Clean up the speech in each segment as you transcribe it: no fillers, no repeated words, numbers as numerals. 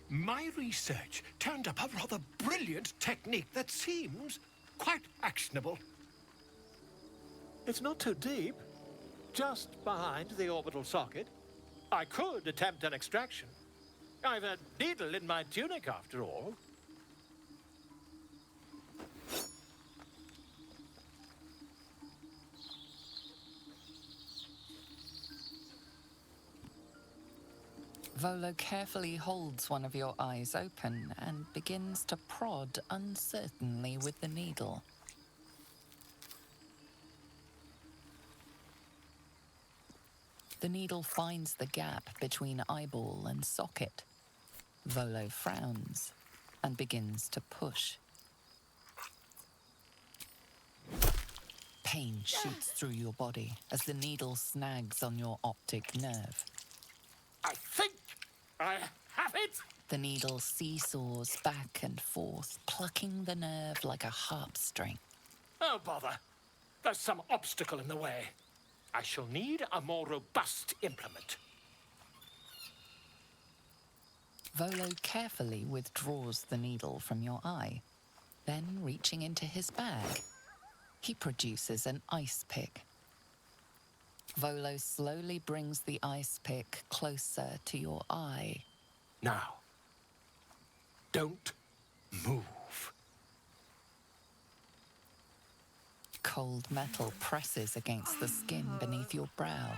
My research turned up a rather brilliant technique that seems quite actionable. It's not too deep. Just behind the orbital socket. I could attempt an extraction. I've a needle in my tunic, after all. Volo carefully holds one of your eyes open and begins to prod uncertainly with the needle. The needle finds the gap between eyeball and socket. Volo frowns and begins to push. Pain shoots through your body as the needle snags on your optic nerve. I think I have it! The needle seesaws back and forth, plucking the nerve like a harp string. Oh, bother. There's some obstacle in the way. I shall need a more robust implement. Volo carefully withdraws the needle from your eye. Then, reaching into his bag, he produces an ice pick. Volo slowly brings the ice pick closer to your eye. Now, don't move. Cold metal presses against the skin beneath your brow.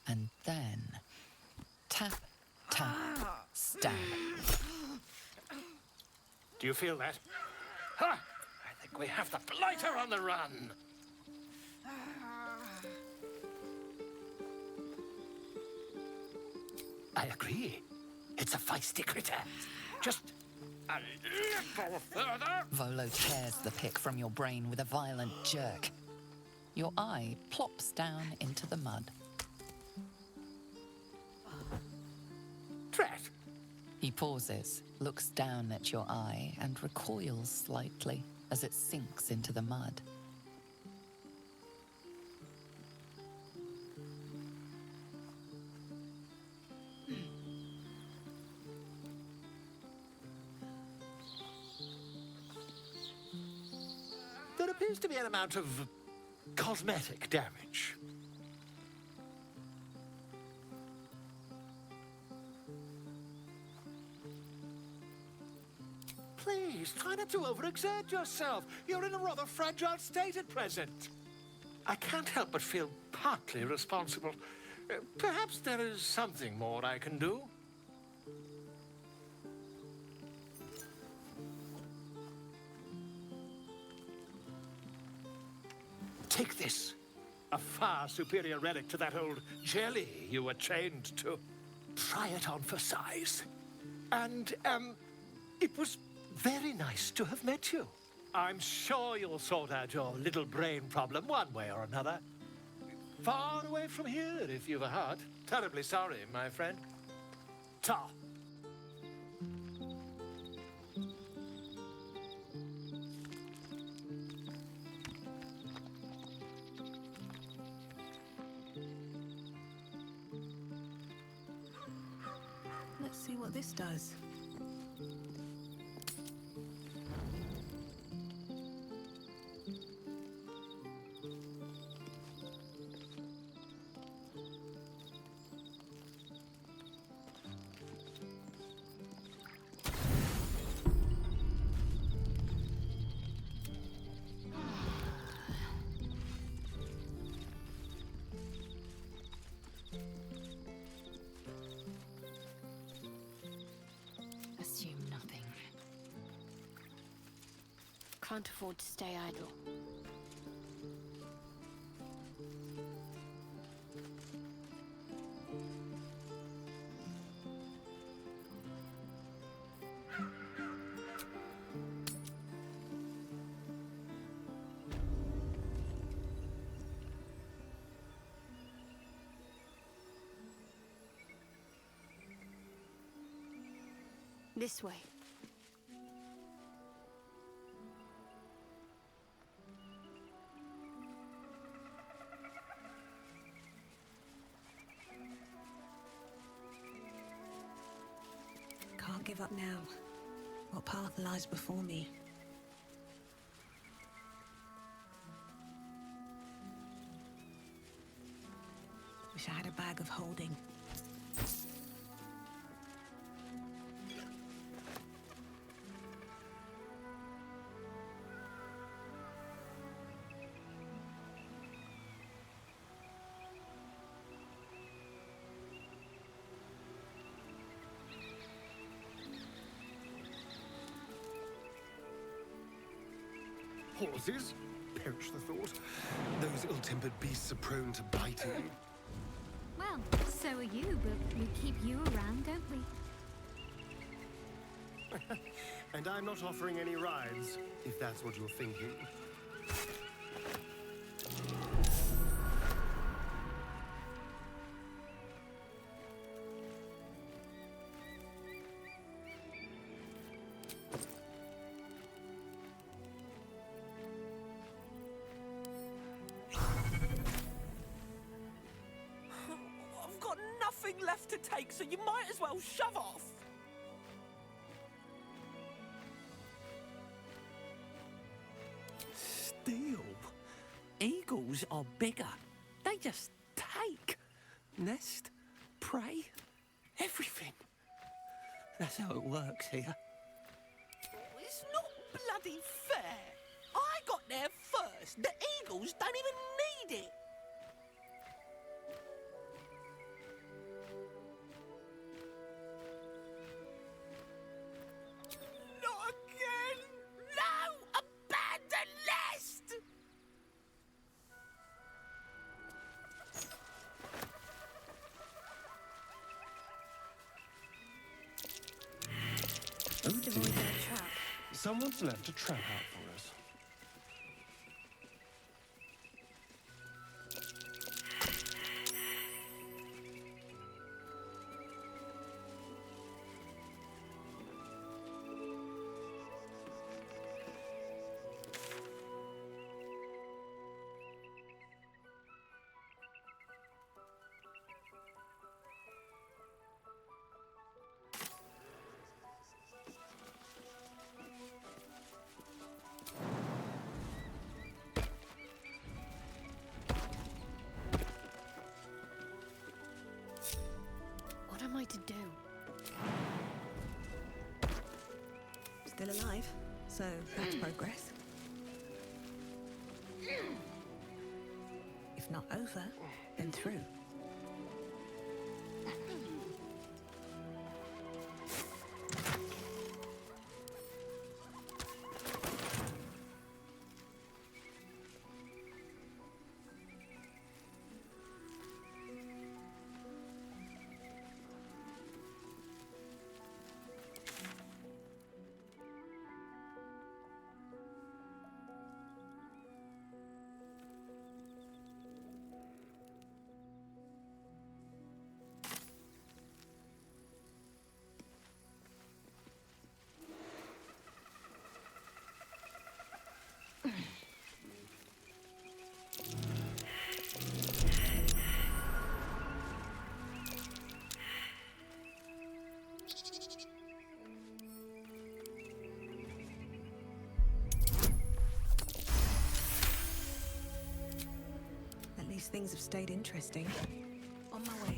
And then, tap, tap, stab. Do you feel that? Ha! I think we have the blighter on the run. I agree. It's a feisty critter. Just a little further. Volo tears the pick from your brain with a violent jerk. Your eye plops down into the mud. Drat. He pauses, looks down at your eye, and recoils slightly as it sinks into the mud. There appears to be an amount of cosmetic damage. Please, try not to overexert yourself. You're in a rather fragile state at present. I can't help but feel partly responsible. Perhaps there is something more I can do. Take this. A far superior relic to that old jelly you were chained to. Try it on for size. And, it was very nice to have met you. I'm sure you'll sort out your little brain problem one way or another. Far away from here, if you've a heart. Terribly sorry, my friend. Ta. Let's see what this does. Assume nothing. Can't afford to stay idle. This way. Can't give up now. What path lies before me? Wish I had a bag of holding. Horses? Perish the thought. Those ill-tempered beasts are prone to biting. Well, so are you, but we keep you around, don't we? And I'm not offering any rides, if that's what you're thinking. I've got nothing left to take, so you might as well shove off. Steal? Eagles are bigger. They just take. Nest, prey, everything. That's how it works here. It's not bloody fair. I got there first. The eagles don't even need it. Not again! No! Abandon nest! Oh dear. Trap. Someone's left a trap out for us. What am I to do? Still alive, so that's progress. If not over, then through. At least things have stayed interesting. On my way.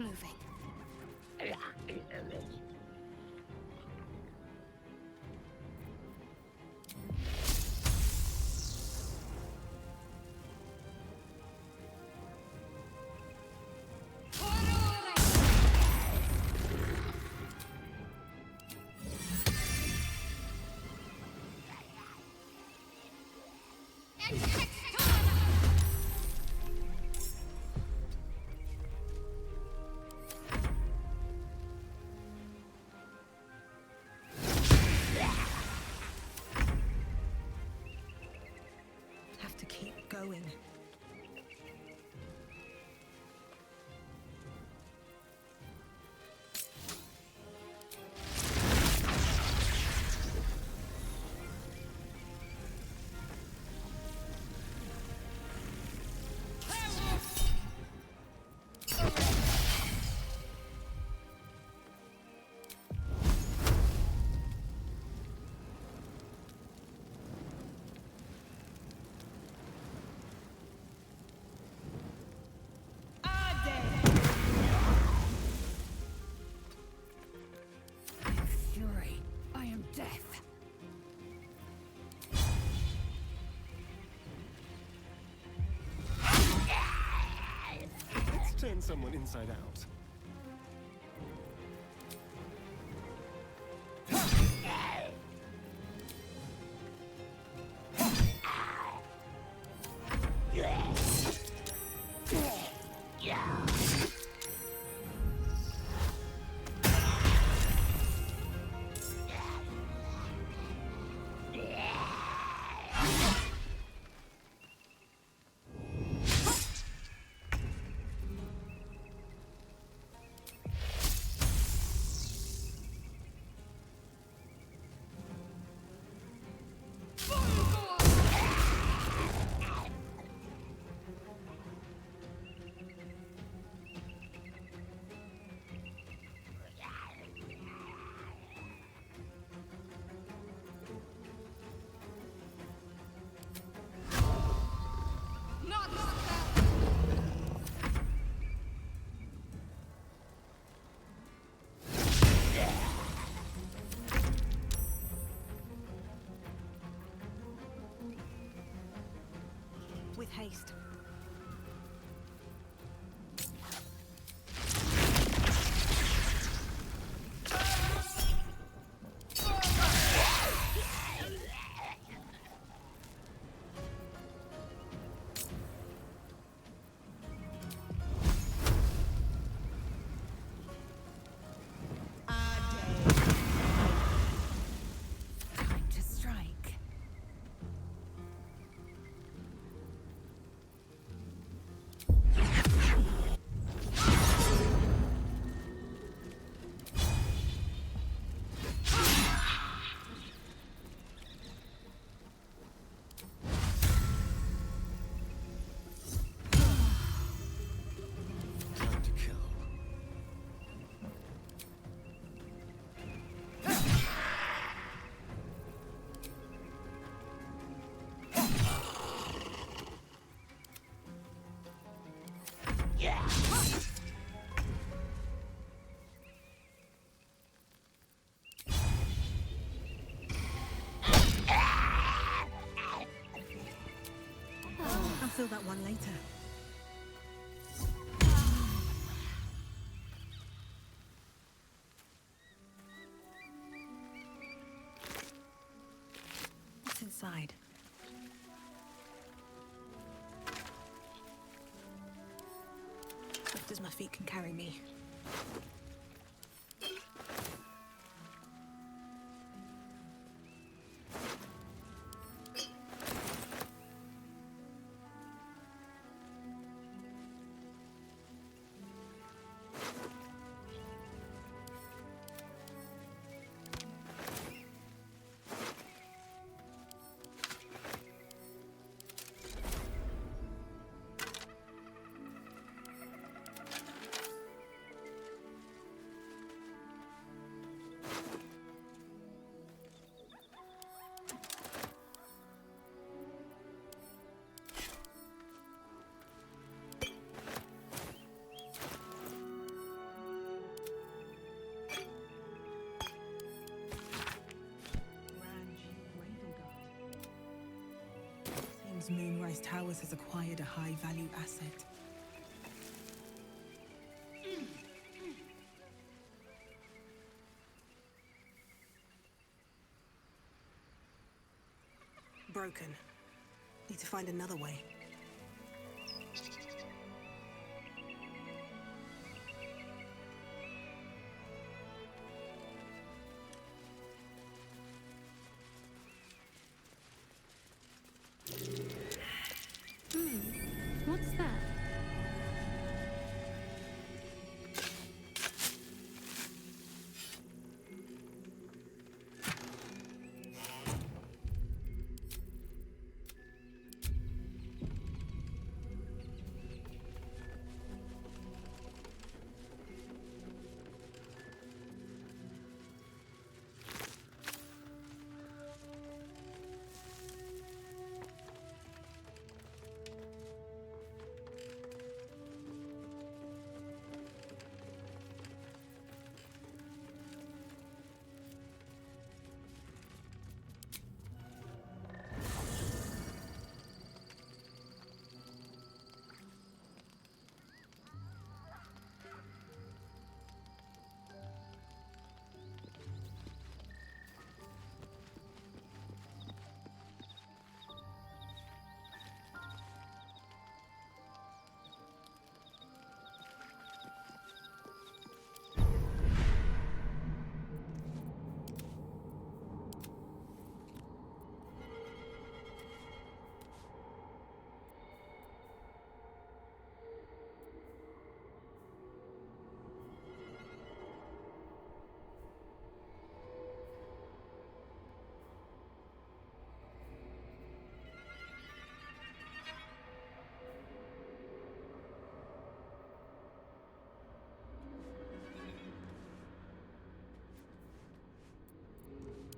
moving. Have to keep going. Fury. I am death. Let's turn someone inside out. With haste. Time to strike. Time to kill. I'll fill that one later. What's inside? Swift as my feet can carry me. those Moonrise Towers has acquired a high-value asset. Broken. Need to find another way. What's that?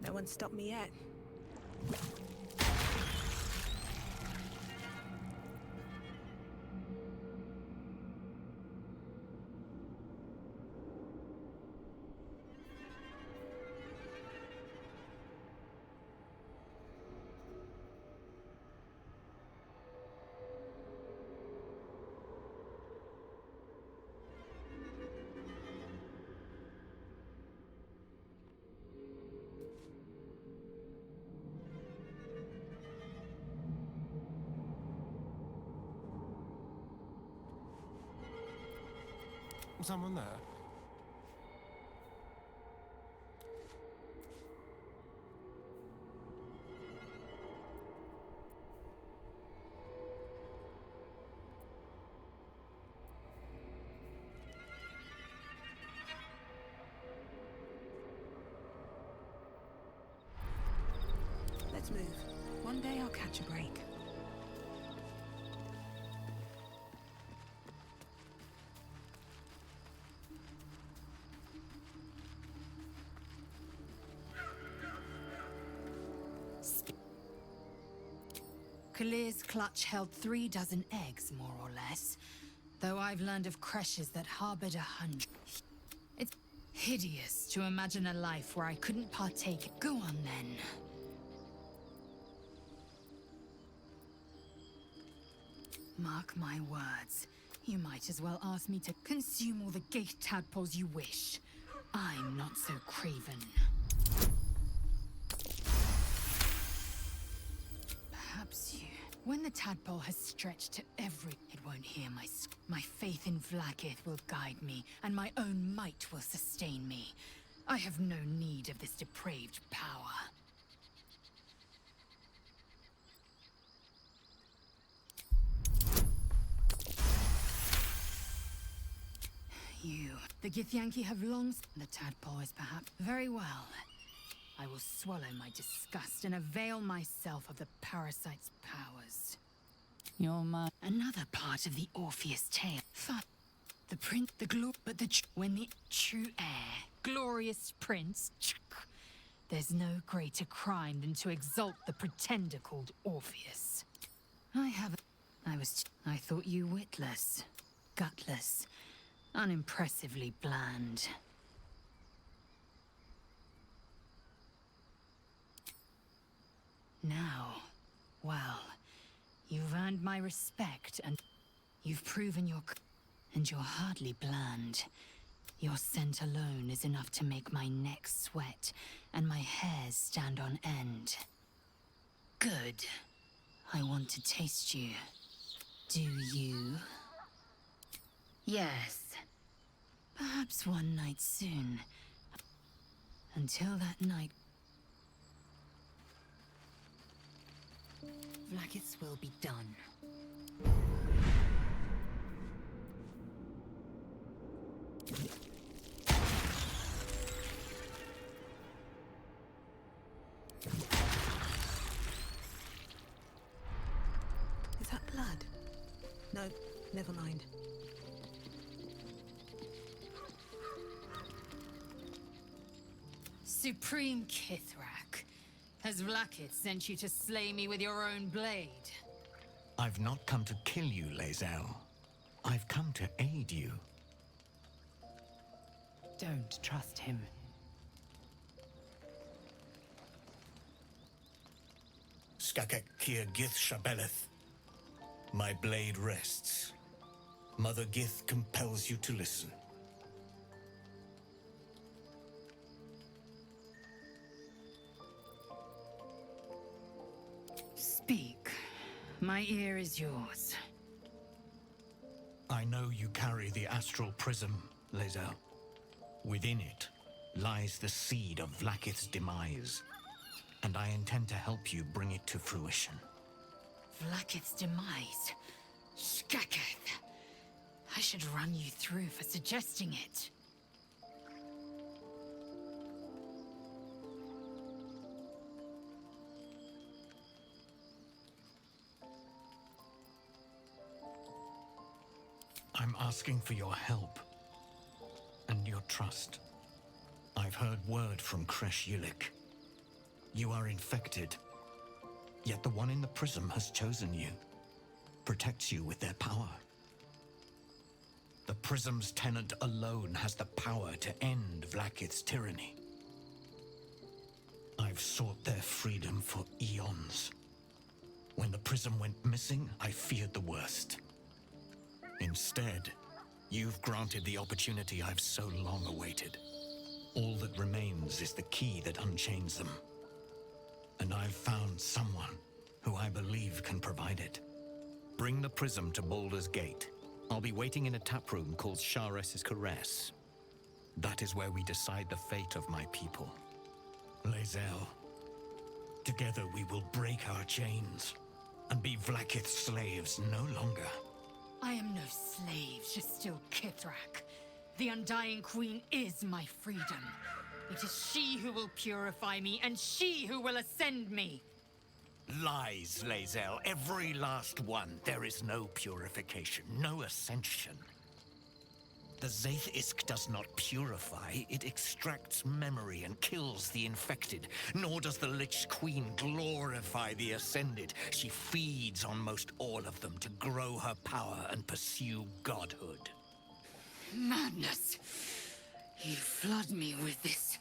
No one stopped me yet. Someone there? Let's move. One day I'll catch a break. Kalir's clutch held 3 dozen eggs, more or less. Though I've learned of creches that harbored 100. It's hideous to imagine a life where I couldn't partake. Go on, then. Mark my words. You might as well ask me to consume all the gate tadpoles you wish. I'm not so craven. Perhaps you... When the tadpole has stretched to every... It won't hear my faith in Vlaakith will guide me, and my own might will sustain me. I have no need of this depraved power. You... The Githyanki have long... The tadpole is perhaps... Very well. I will swallow my disgust and avail myself of the parasite's powers. You're my... Another part of the Orpheus tale. The prince, but when the true heir, glorious prince, there's no greater crime than to exalt the pretender called Orpheus. I thought you witless, gutless, unimpressively bland. Now, well, You've earned my respect, and you've proven and you're hardly bland. Your scent alone is enough to make my neck sweat and my hairs stand on end. Good. I want to taste you. Do you? Yes. Perhaps one night soon. Until that night... Vlaakith's will be done. Is that blood? No, never mind. Supreme Kithrak, has Vlaakith sent you to slay me with your own blade? I've not come to kill you, Lae'zel. I've come to aid you. Don't trust him. Skakek Kier Gith Shabeleth. My blade rests. Mother Gith compels you to listen. Speak. My ear is yours. I know you carry the astral prism, Lae'zel. Within it lies the seed of Vlaakith's demise, and I intend to help you bring it to fruition. Vlaakith's demise? Skaketh! I should run you through for suggesting it. I'm asking for your help and your trust. I've heard word from Kresh Yilik. You are infected, yet the one in the prism has chosen you, protects you with their power. The prism's tenant alone has the power to end Vlaakith's tyranny. I've sought their freedom for eons. When the prism went missing, I feared the worst. Instead, you've granted the opportunity I've so long awaited. All that remains is the key that unchains them. And I've found someone who I believe can provide it. Bring the prism to Baldur's Gate. I'll be waiting in a taproom called Shares's Caress. That is where we decide the fate of my people. Lae'zel, together we will break our chains and be Vlaakith's slaves no longer. I am no slave, just still Kithrak. The Undying Queen is my freedom. It is she who will purify me, and she who will ascend me. Lies, Lae'zel. Every last one. There is no purification, no ascension. The Zaith Isk does not purify, it extracts memory and kills the infected. Nor does the Lich Queen glorify the ascended. She feeds on most all of them to grow her power and pursue godhood. Madness! You flood me with this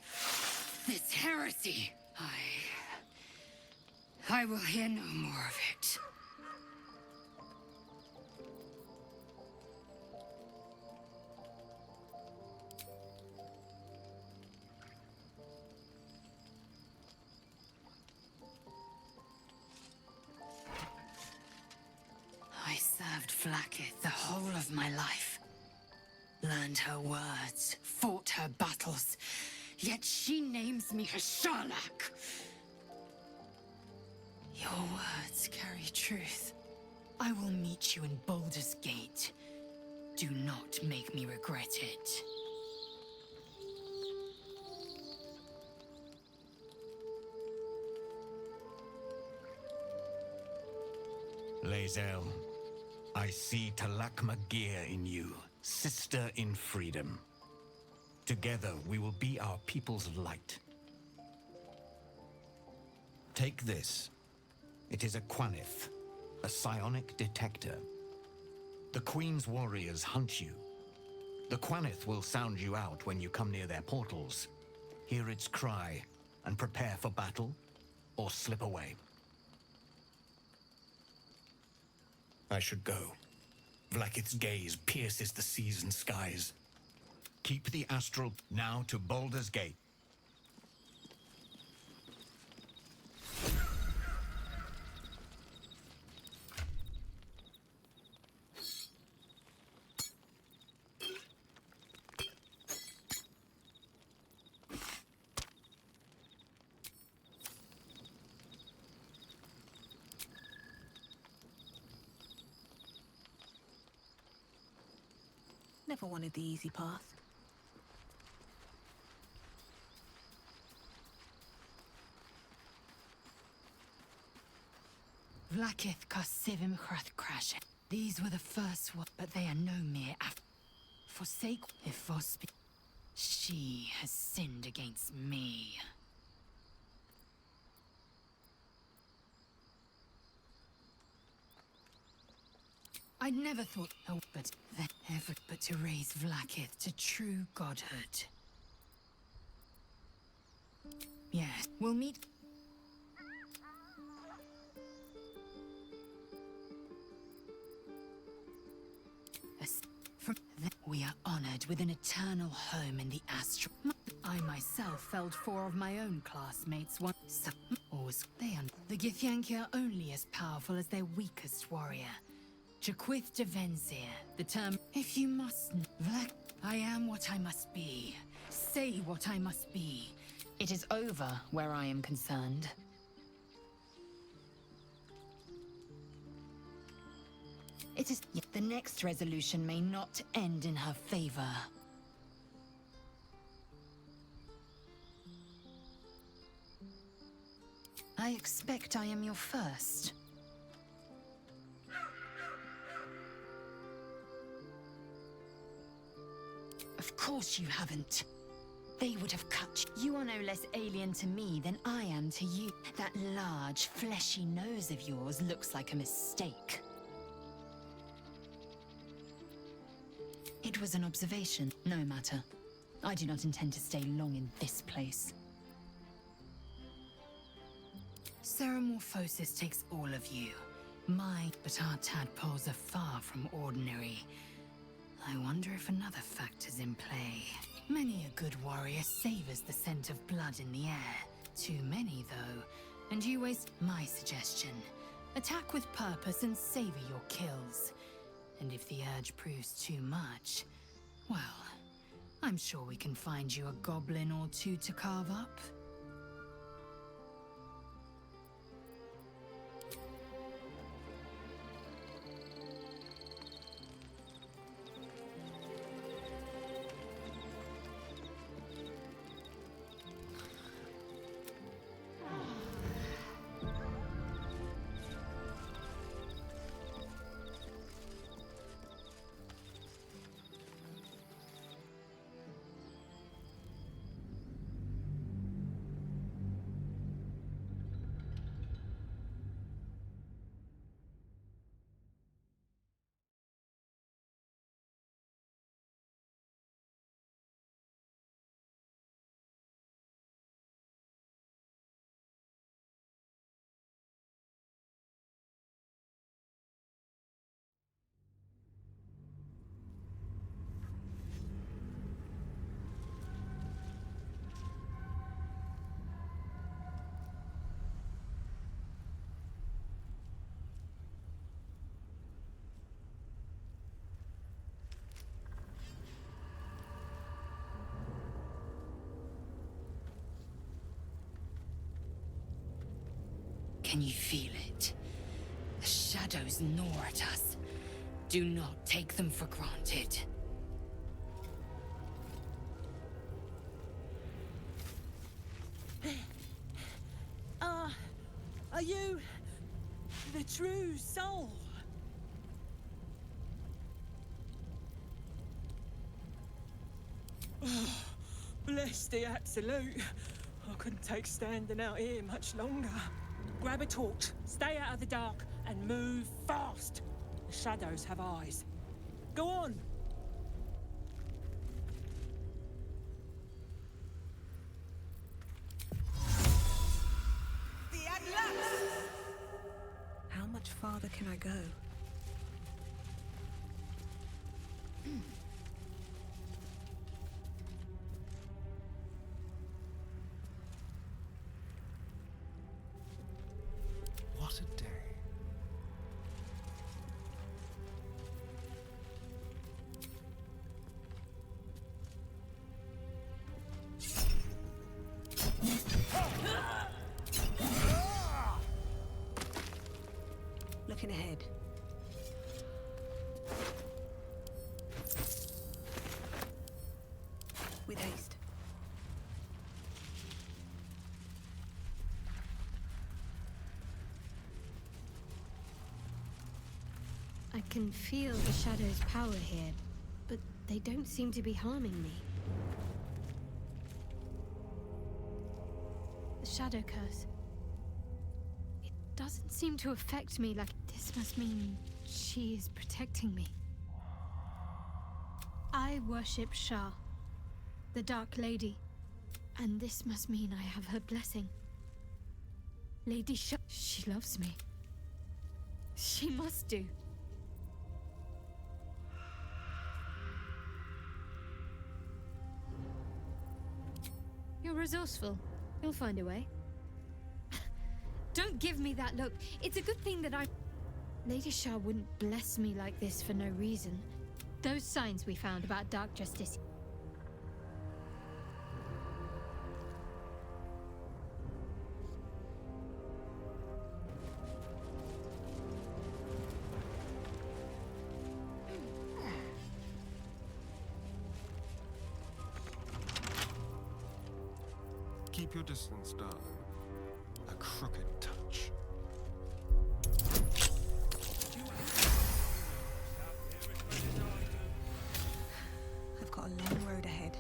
heresy. I will hear no more of it. I served Vlaakith the whole of my life. Learned her words, fought her battles, yet she names me her Sharlak. Your words carry truth. I will meet you in Baldur's Gate. Do not make me regret it. Lae'zel, I see Talak Magir in you, sister in freedom. Together we will be our people's light. Take this. It is a Quanith, a psionic detector. The Queen's warriors hunt you. The Quanith will sound you out when you come near their portals. Hear its cry and prepare for battle, or slip away. I should go. Vlakith's gaze pierces the seas and skies. Keep the astral now to Baldur's Gate. Never wanted the easy path. Vlakith Kasivim Crash. These were the first ones, but they are no mere forsake if Vospi. She has sinned against me. I'd never thought, but to raise Vlakith to true godhood. Yes, we'll meet. We are honored with an eternal home in the astral. I myself felled 4 of my own classmates once. The Githyanki are only as powerful as their weakest warrior. Jaquith de Venzir, the term. If you must, Vlak, I am what I must be. Say what I must be. It is over where I am concerned. It is. The next resolution may not end in her favor. I expect I am your first. Of course you haven't. They would have cut you. You are no less alien to me than I am to you. That large, fleshy nose of yours looks like a mistake. It was an observation, no matter. I do not intend to stay long in this place. Ceramorphosis takes all of you. But our tadpoles are far from ordinary. I wonder if another factor's in play. Many a good warrior savors the scent of blood in the air. Too many, though. And you waste my suggestion. Attack with purpose and savor your kills. And if the urge proves too much, well, I'm sure we can find you a goblin or two to carve up. Can you feel it? The shadows gnaw at us. Do not take them for granted. Are you the true soul? Oh, bless the absolute. I couldn't take standing out here much longer. Grab a torch, stay out of the dark, and move fast. The shadows have eyes. Go on! How much farther can I go? can feel the shadow's power here, but they don't seem to be harming me. The shadow curse. It doesn't seem to affect me like... This must mean she is protecting me. I worship Shah, the Dark Lady, and this must mean I have her blessing. Lady Shah, she loves me. She must do. You're resourceful. You'll find a way. Don't give me that look. It's a good thing that Lady Shah wouldn't bless me like this for no reason. Those signs we found about dark justice. Keep your distance, darling. A crooked touch. I've got a long road ahead.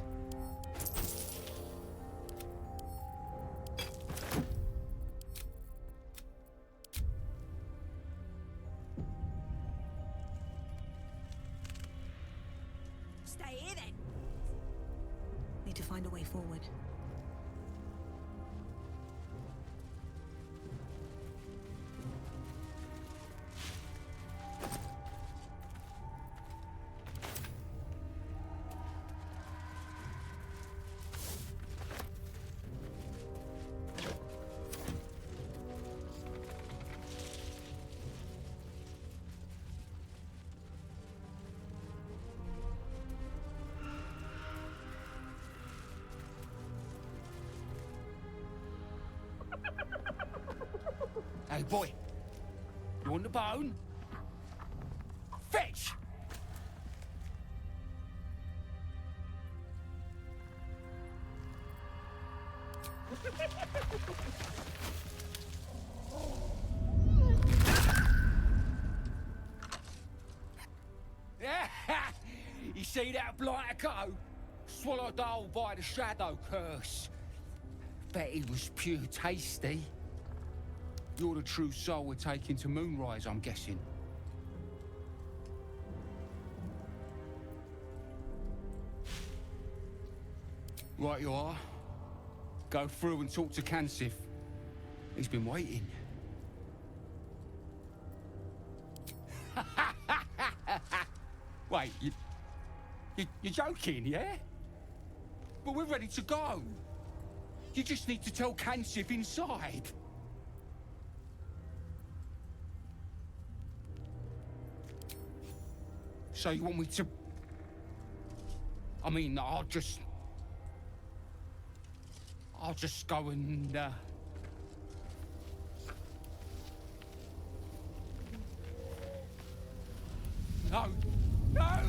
Stay here then. Need to find a way forward. Hey, boy. You want the bone? Fetch! You see that blighter go? Swallowed whole by the shadow curse. Bet he was pure tasty. You're the true soul we're taking to Moonrise, I'm guessing. Right you are. Go through and talk to Kansif. He's been waiting. Wait, you're joking, yeah? But we're ready to go. You just need to tell Kansif inside. So you want me to... I mean, I'll just go and, No! No!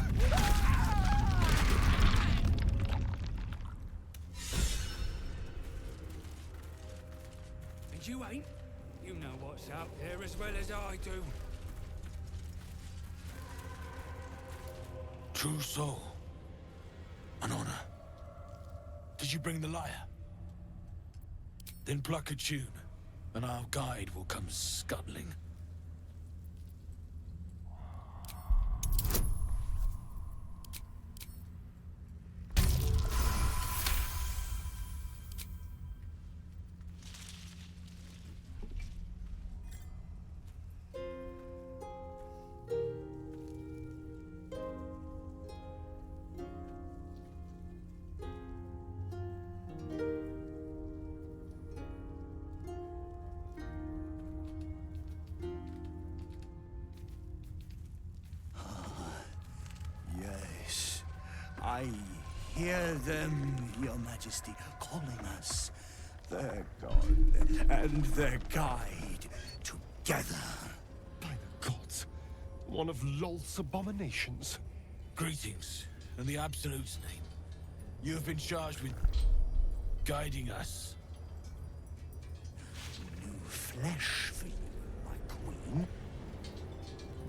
And you ain't? You know what's out there as well as I do. True soul. An honor. Did you bring the lyre? Then pluck a tune, and our guide will come scuttling. I hear them, Your Majesty, calling us their god and their guide together. By the gods, one of Lolth's abominations. Greetings, in the Absolute's name. You have been charged with guiding us. New flesh for you, my queen.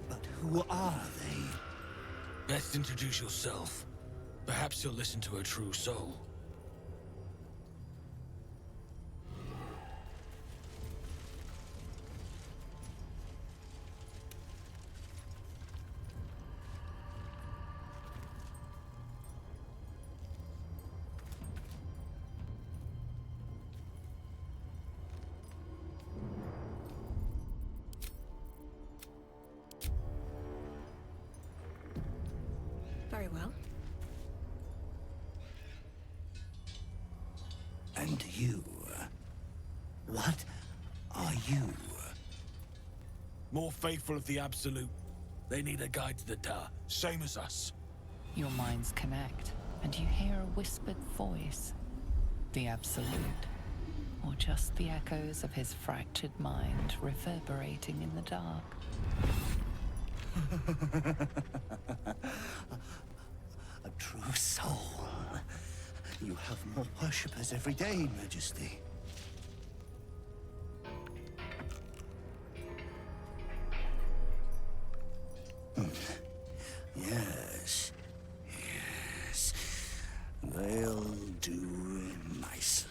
But Who are they? Best introduce yourself. Perhaps you'll listen to a true soul. Very well. And you? What are you? More faithful of the Absolute. They need a guide to the Da, same as us. Your minds connect, and you hear a whispered voice. The Absolute. Or just the echoes of his fractured mind reverberating in the dark. A true soul. You have more worshippers every day, Majesty. Yes. Yes. They'll do nicely.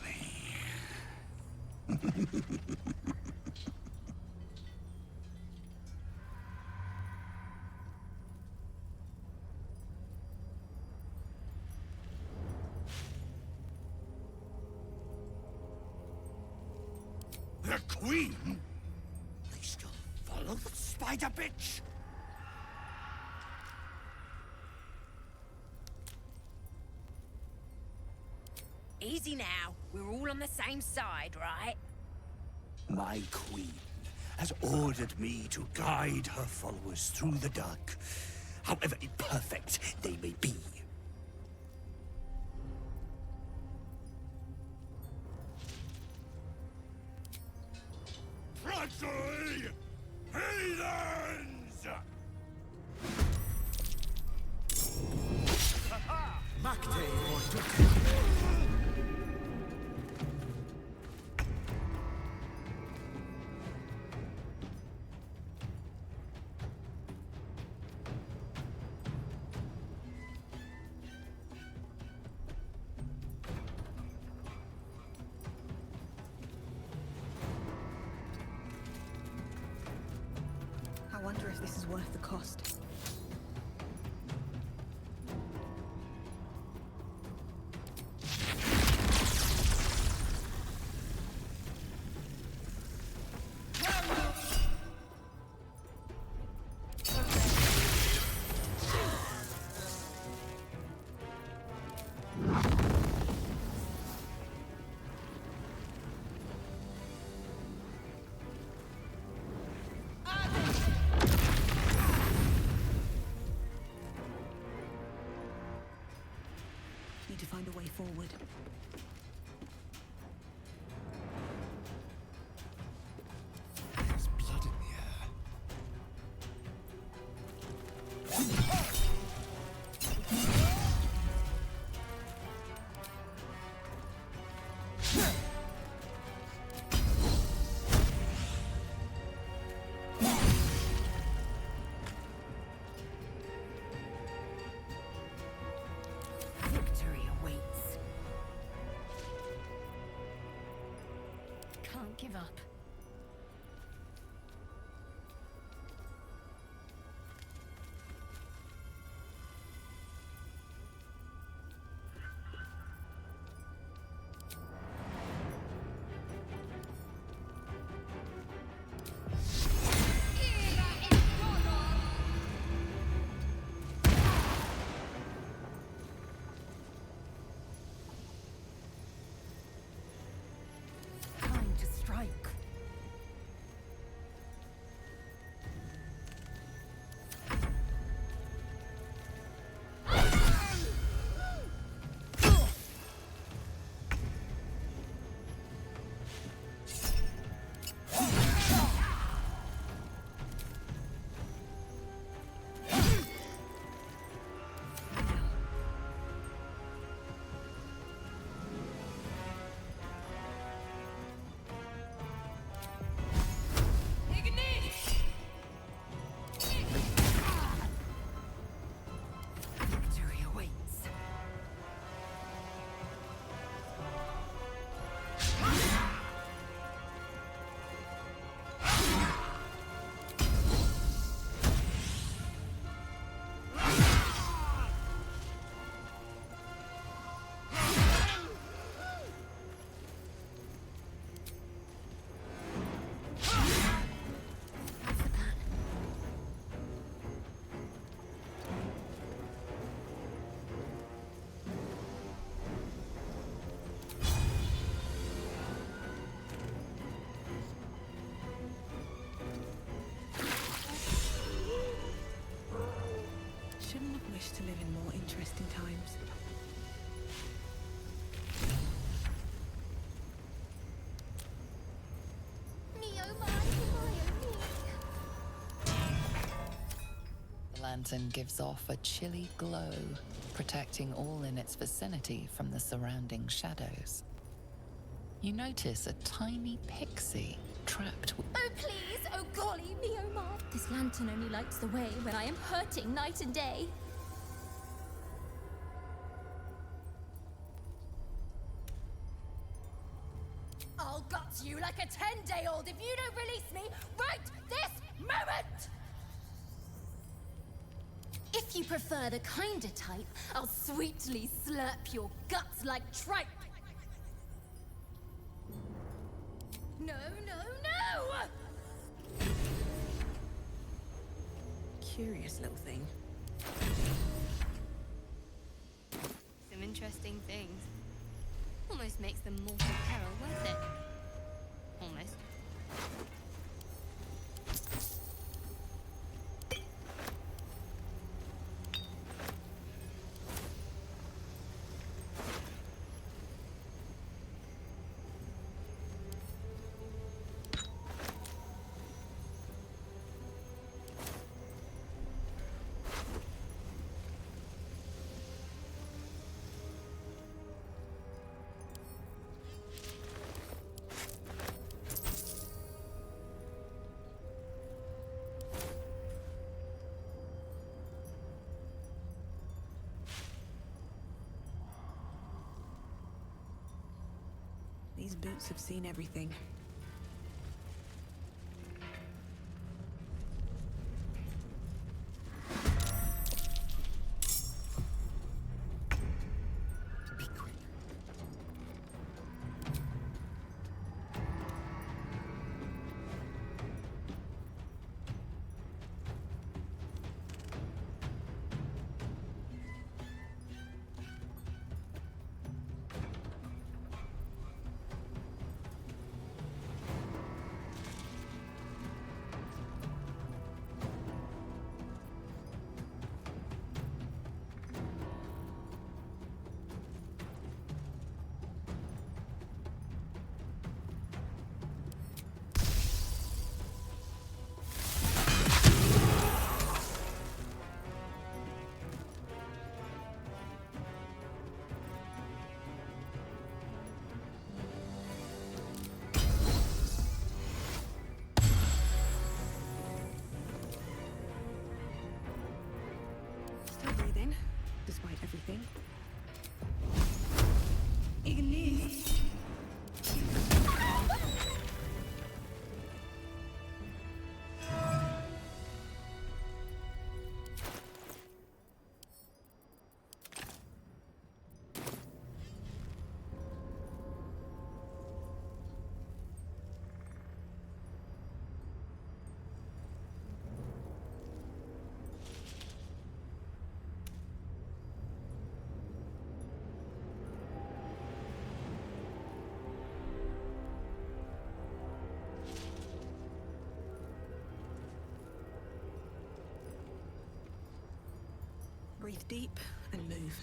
The Queen? They still follow the spider bitch? Easy now. We're all on the same side, right? My queen has ordered me to guide her followers through the dark, however imperfect they may be. Treachery! Heathens! Macte or I wonder if this is worth the cost. Need to find a way forward. There's blood in the air. Victory awaits. Can't give up. Time to strike. to live in more interesting times. The lantern gives off a chilly glow, protecting all in its vicinity from the surrounding shadows. You notice a tiny pixie trapped. Oh, please! Oh, golly, me, oh, ma! This lantern only lights the way when I am hurting night and day. I'll gut you like a 10-day-old if you don't release me right this moment! If you prefer the kinder type, I'll sweetly slurp your guts like tripe. No, no, no! Curious little thing. Some interesting things. Almost makes the mortal peril worth it. Almost. These boots have seen everything. Be quick. Still breathing, despite everything. Ignis! Breathe deep and move.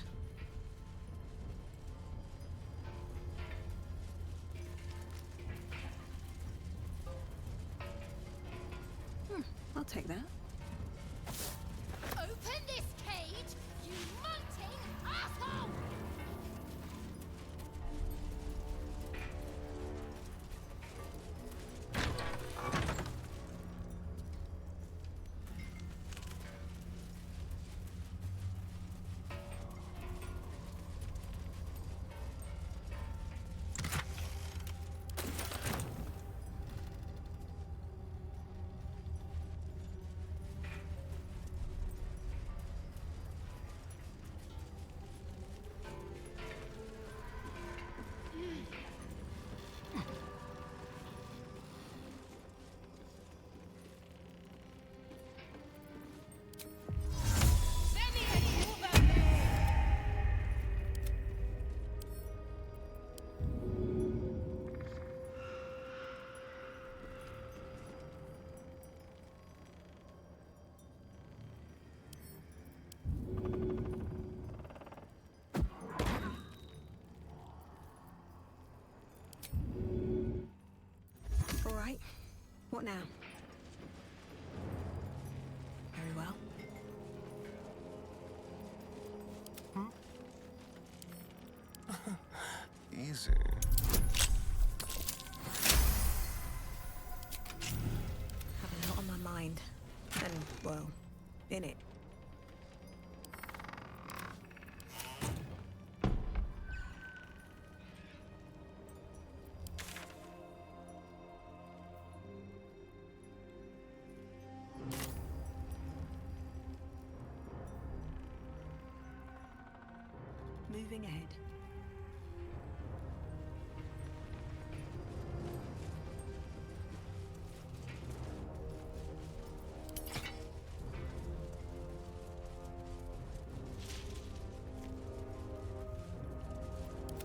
I'll take that. Open this cage, you mighty asshole! now? Very well. Easy. Have a lot on my mind. And, well, in it. Moving ahead.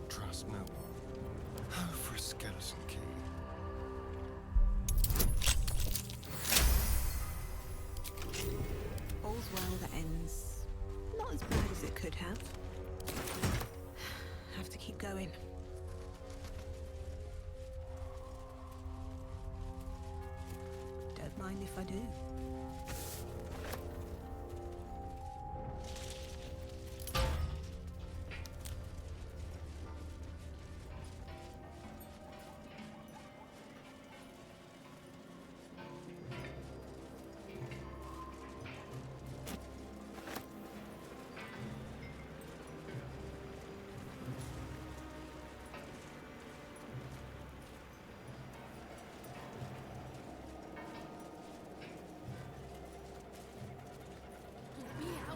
Trust no one. Oh, for a skeleton key. All's well that ends not as bad as it could have. Have to keep going. Don't mind if I do.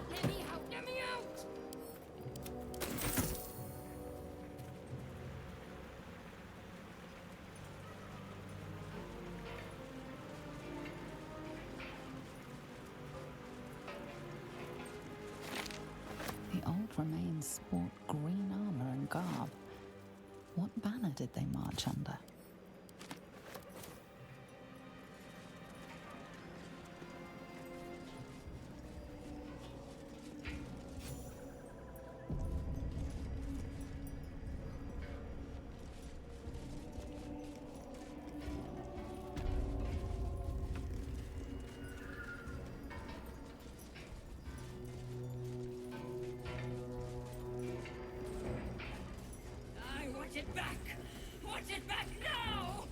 Let me out! The old remains sport green armor and garb. What banner did they march under? I want it back! Want it back now!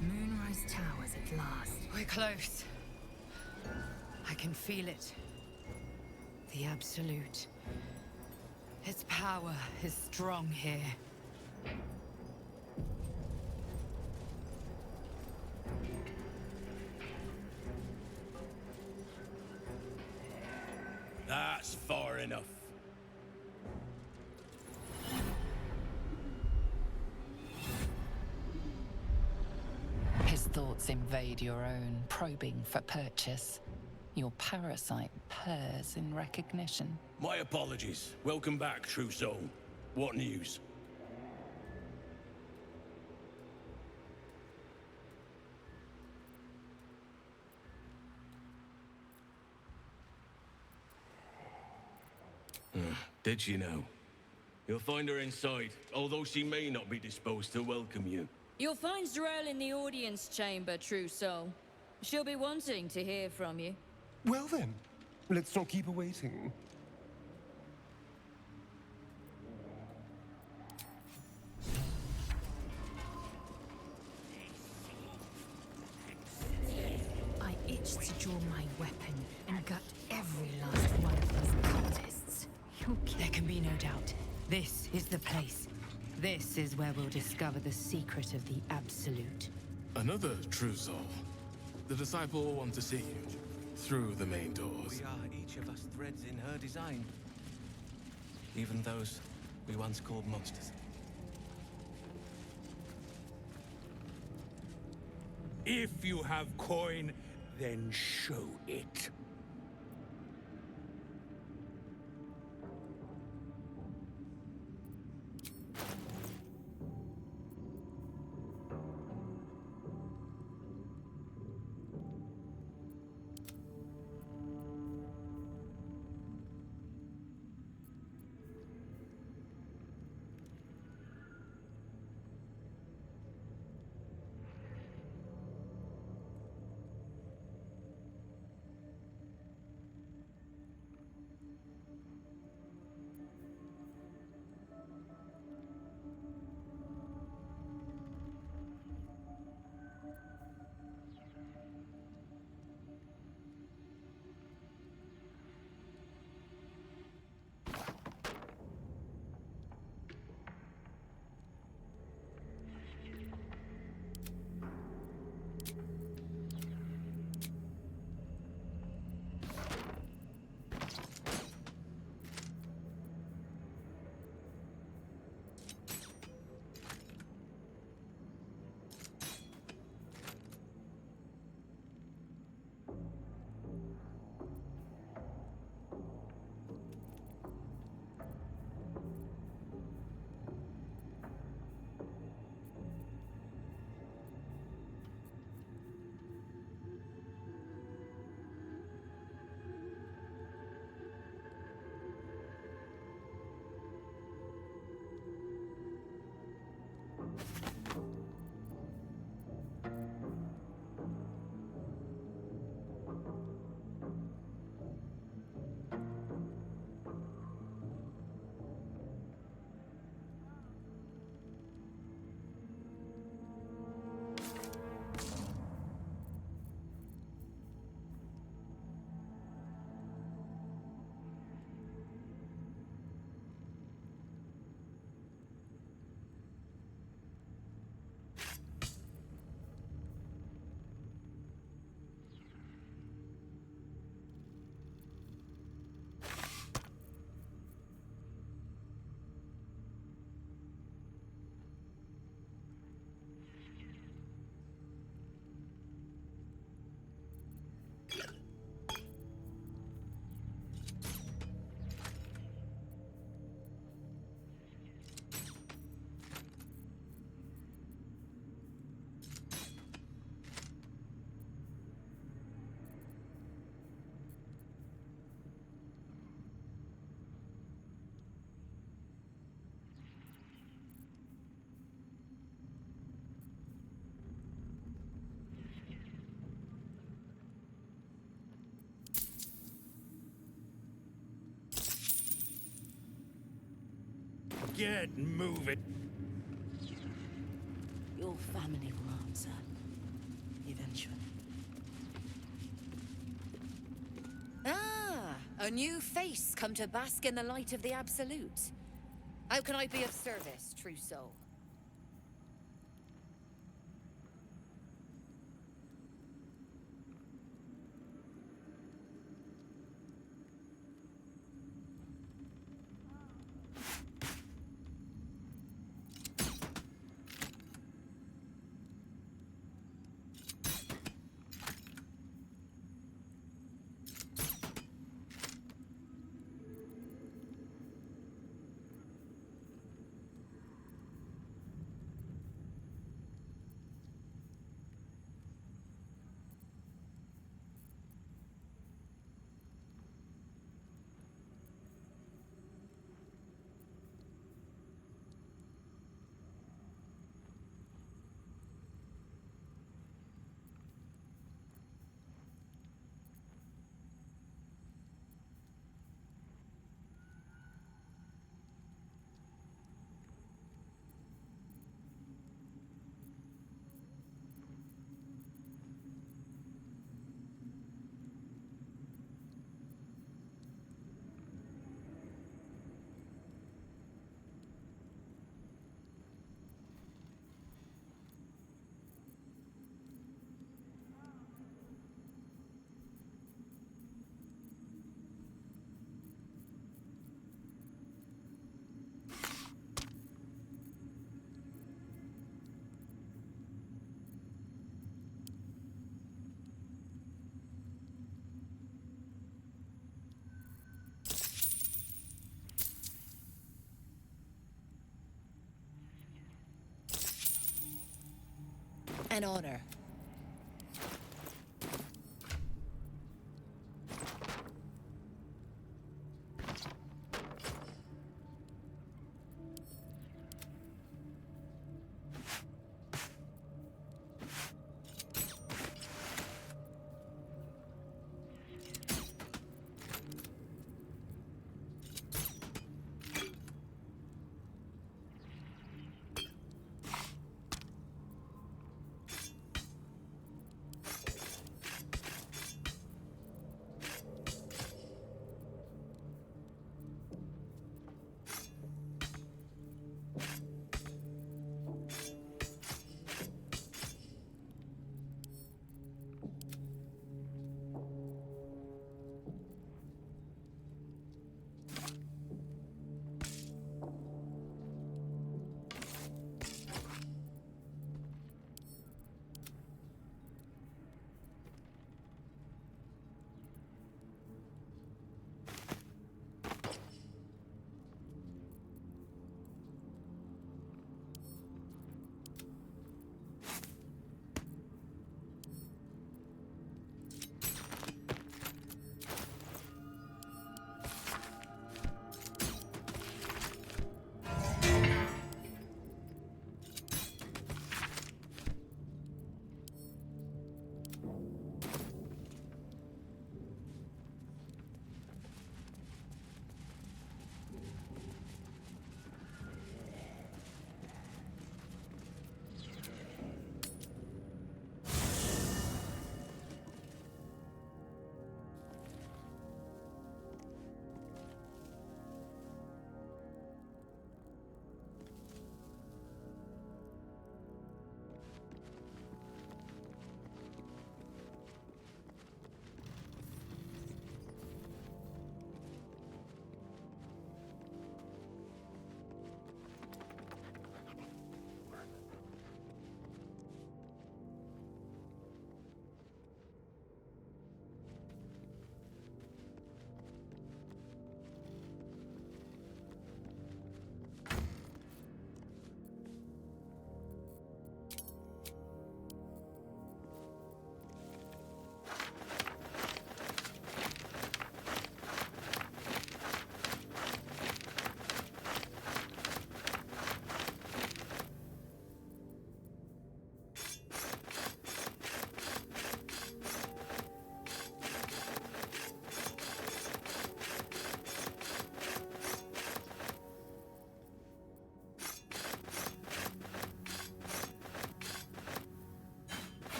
Moonrise Towers at last. We're close. I can feel it. The Absolute. Its power is strong here. That's far enough. His thoughts invade your own, probing for purchase. Your parasite purrs in recognition. My apologies. Welcome back, true soul. What news? Did she know? You'll find her inside, although she may not be disposed to welcome you. You'll find Zrel in the audience chamber, true soul. She'll be wanting to hear from you. Well then, let's not keep her waiting. I itch to draw my weapon and gut every last one of these cultists. There can be no doubt. This is the place. This is where we'll discover the secret of the Absolute. Another true soul. The disciple will want to see you through the main doors. We are each of us threads in her design. Even those we once called monsters. If you have coin, then show it. Get moving. Your family will answer. Eventually. Ah, a new face come to bask in the light of the Absolute. How can I be of service, true soul? An honor.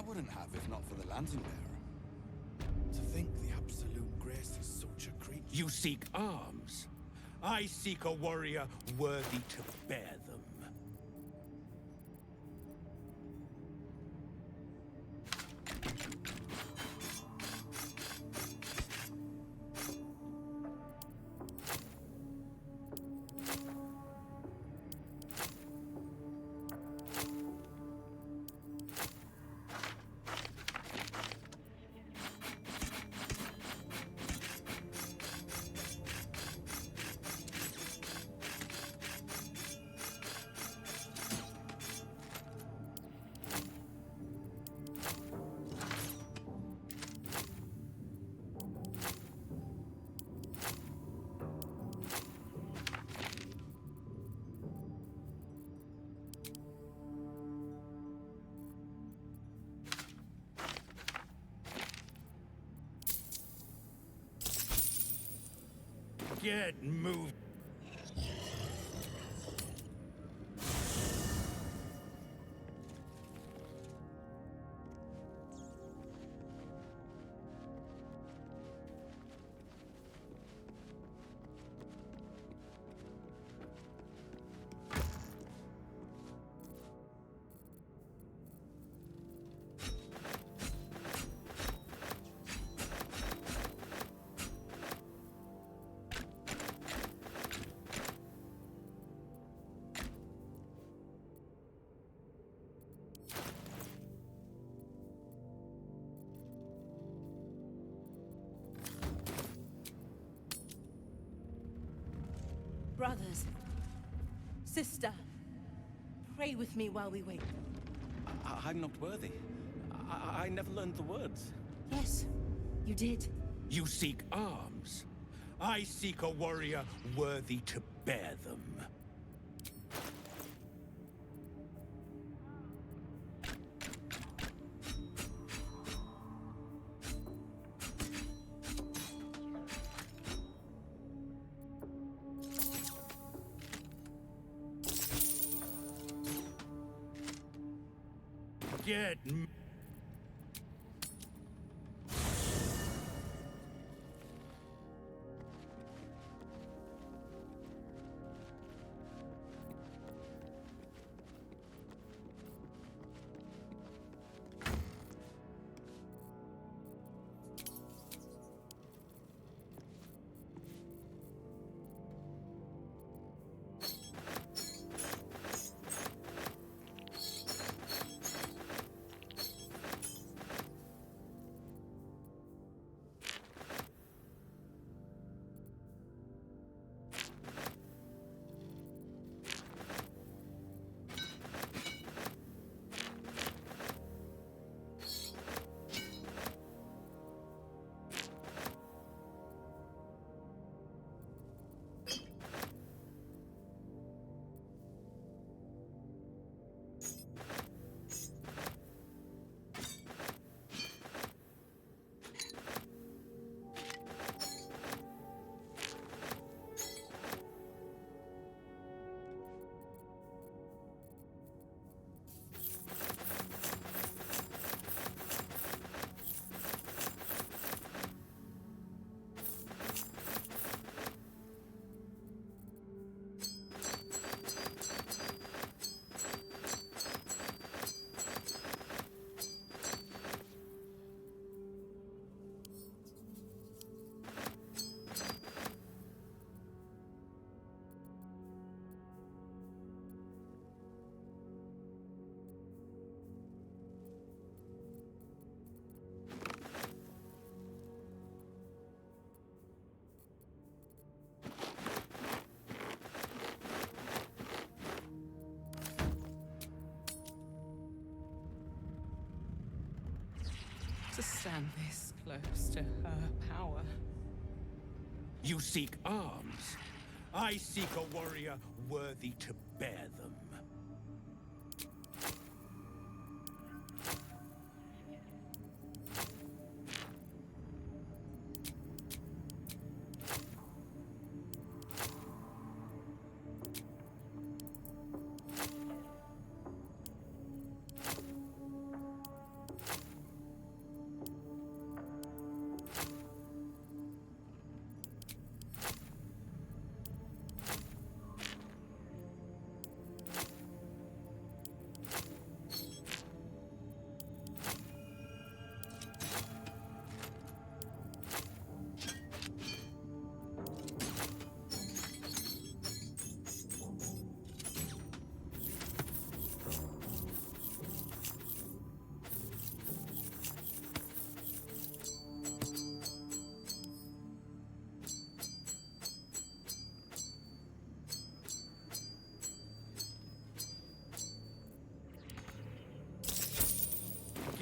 wouldn't have if not for the lantern bearer. To think the absolute graces such a creature. You seek arms. I seek a warrior worthy to bear them. Get moved. Brothers, sister, pray with me while we wait. I'm not worthy. I never learned the words. Yes, you did. You seek arms. I seek a warrior worthy to bear them. Get To stand this close to her power. You seek arms. I seek a warrior worthy to bear them.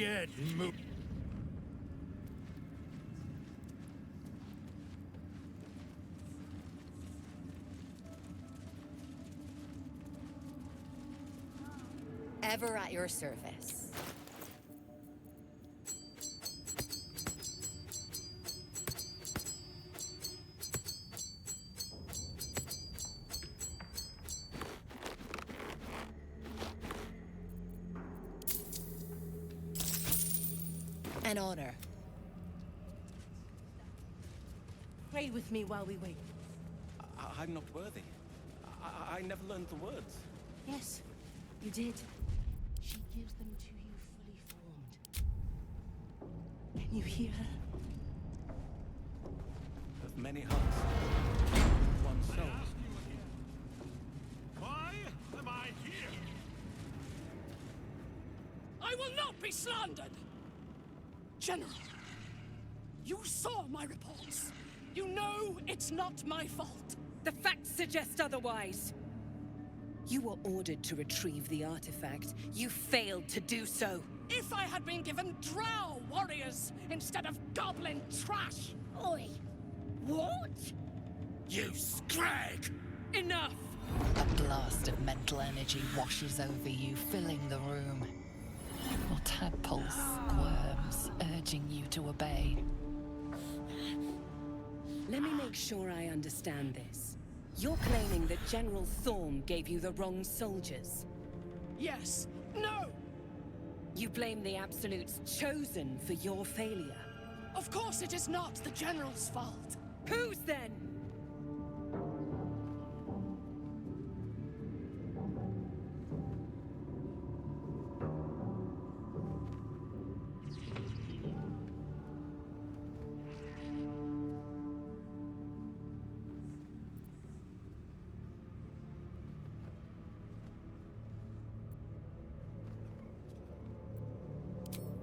scared and move. Ever at your service. An honor. Pray with me while we wait. I'm not worthy. I never learned the words. Yes, you did. She gives them to you fully formed. Can you hear her? Of many hearts, one soul. Why am I here? I will not be slandered! General, you saw my reports. You know it's not my fault. The facts suggest otherwise. You were ordered to retrieve the artifact. You failed to do so. If I had been given drow warriors instead of goblin trash! Oi! What? You scrag! Enough! A blast of mental energy washes over you, filling the room. Your tadpole squirms, urging you to obey. Let me make sure I understand this. You're claiming that General Thorm gave you the wrong soldiers? Yes. No! You blame the Absolute's Chosen for your failure? Of course it is not the General's fault. Whose then?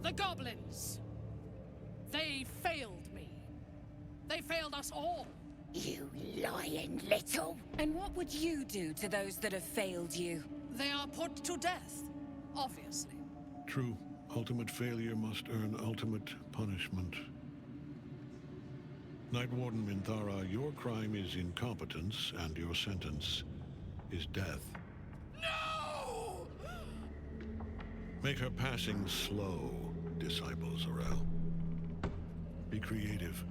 The goblins! They failed me. They failed us all. You lying little! And what would you do to those that have failed you? They are put to death, obviously. True. Ultimate failure must earn ultimate punishment. Night Warden Minthara, your crime is incompetence, and your sentence is death. No! Make her passing slow, Disciple Zorel. Be creative.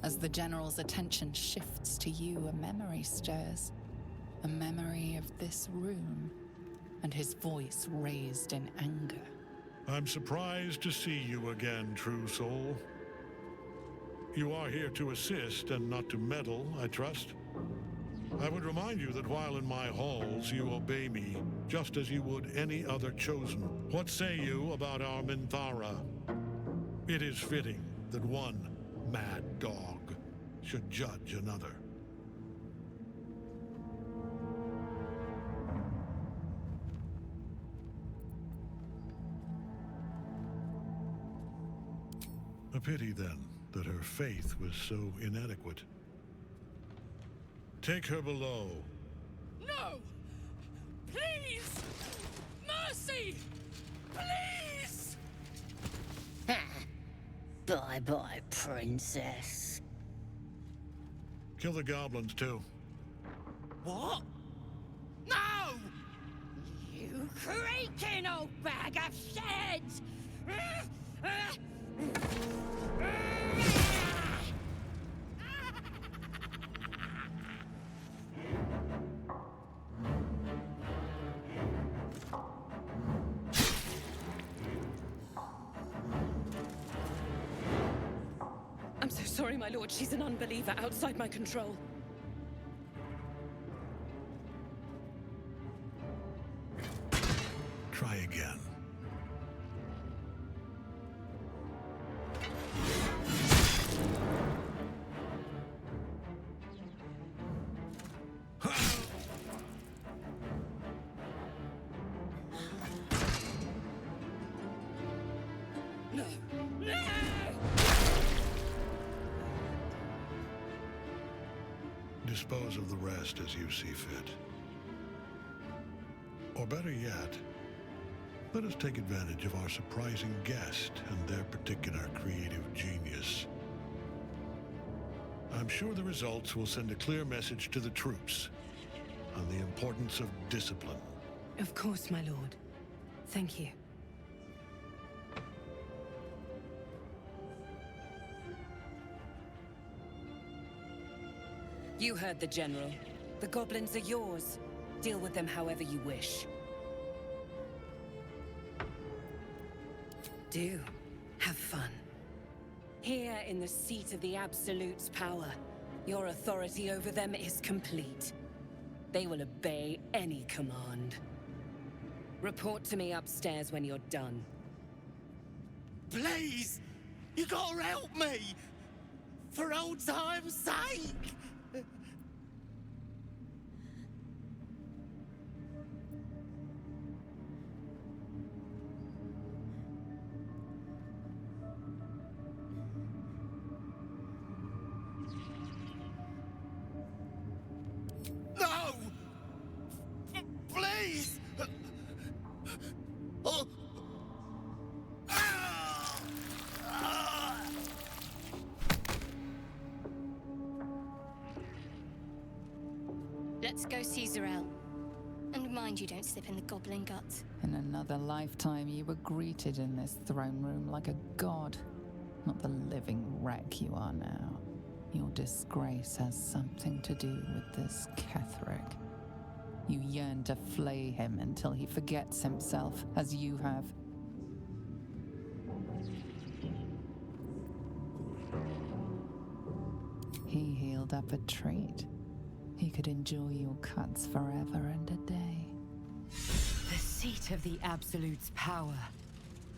As the General's attention shifts to you, a memory stirs. A memory of this room, and his voice raised in anger. I'm surprised to see you again, true soul. You are here to assist and not to meddle, I trust. I would remind you that while in my halls, you obey me, just as you would any other chosen. What say you about our Minthara? It is fitting that one mad dog should judge another. A pity, then, that her faith was so inadequate. Take her below. No! Please! Mercy! Please! Bye-bye, princess. Kill the goblins, too. What? No! You creaking old bag of shit! I'm so sorry, my lord. She's an unbeliever outside my control. Try again. No! No! Dispose of the rest as you see fit. Or better yet, let us take advantage of our surprising guest and their particular creative genius. I'm sure the results will send a clear message to the troops on the importance of discipline. Of course, my lord. Thank you. You heard the General. The goblins are yours. Deal with them however you wish. Do. Have fun. Here in the seat of the Absolute's power, your authority over them is complete. They will obey any command. Report to me upstairs when you're done. Please! You gotta help me! For old time's sake! No! Please! Oh. Let's go see Zarel. And mind you don't slip in the goblin guts. In another lifetime, you were greeted in this throne room like a god, not the living wreck you are now. Your disgrace has something to do with this Ketheric. You yearn to flay him until he forgets himself, as you have. He healed up a treat. He could enjoy your cuts forever and a day. The seat of the Absolute's power,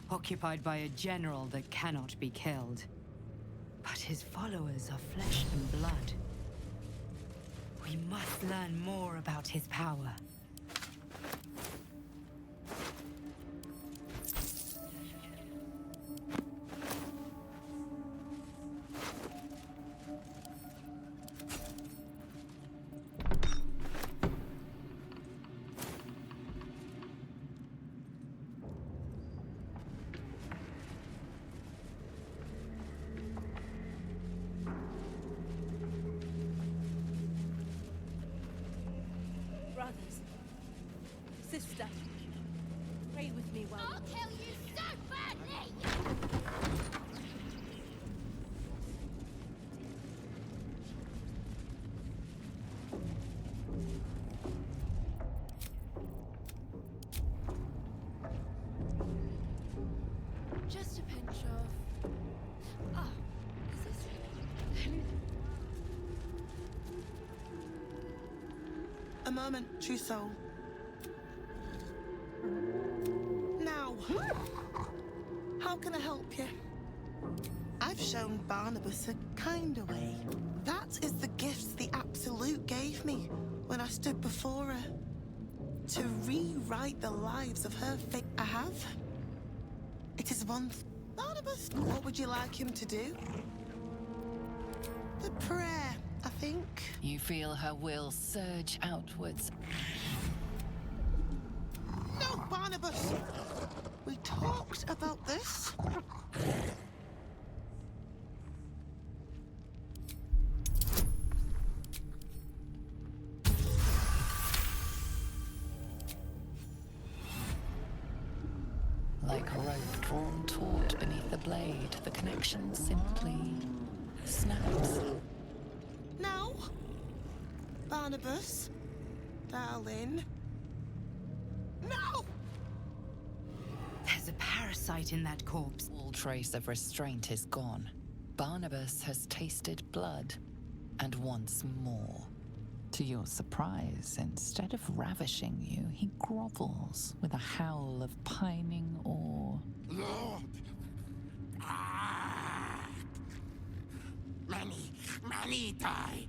occupied by a general that cannot be killed. But his followers are flesh and blood. We must learn more about his power. Brothers, sister, pray with me while I'll kill you so badly! Just a pinch of... Ah, is this... A moment, true soul. Now, how can I help you? I've shown Barnabas a kinder way. That is the gift the Absolute gave me when I stood before her. To rewrite the lives of her fate. I have. It is one... Barnabas, what would you like him to do? The prayer, I think. You feel her will surge outwards. No, Barnabas! We talked about this. Like a rope drawn taut beneath the blade, the connection simply snaps. No. Barnabas, darling. No! There's a parasite in that corpse. All trace of restraint is gone. Barnabas has tasted blood, and wants more. To your surprise, instead of ravishing you, he grovels with a howl of pining awe. Lord! Many die.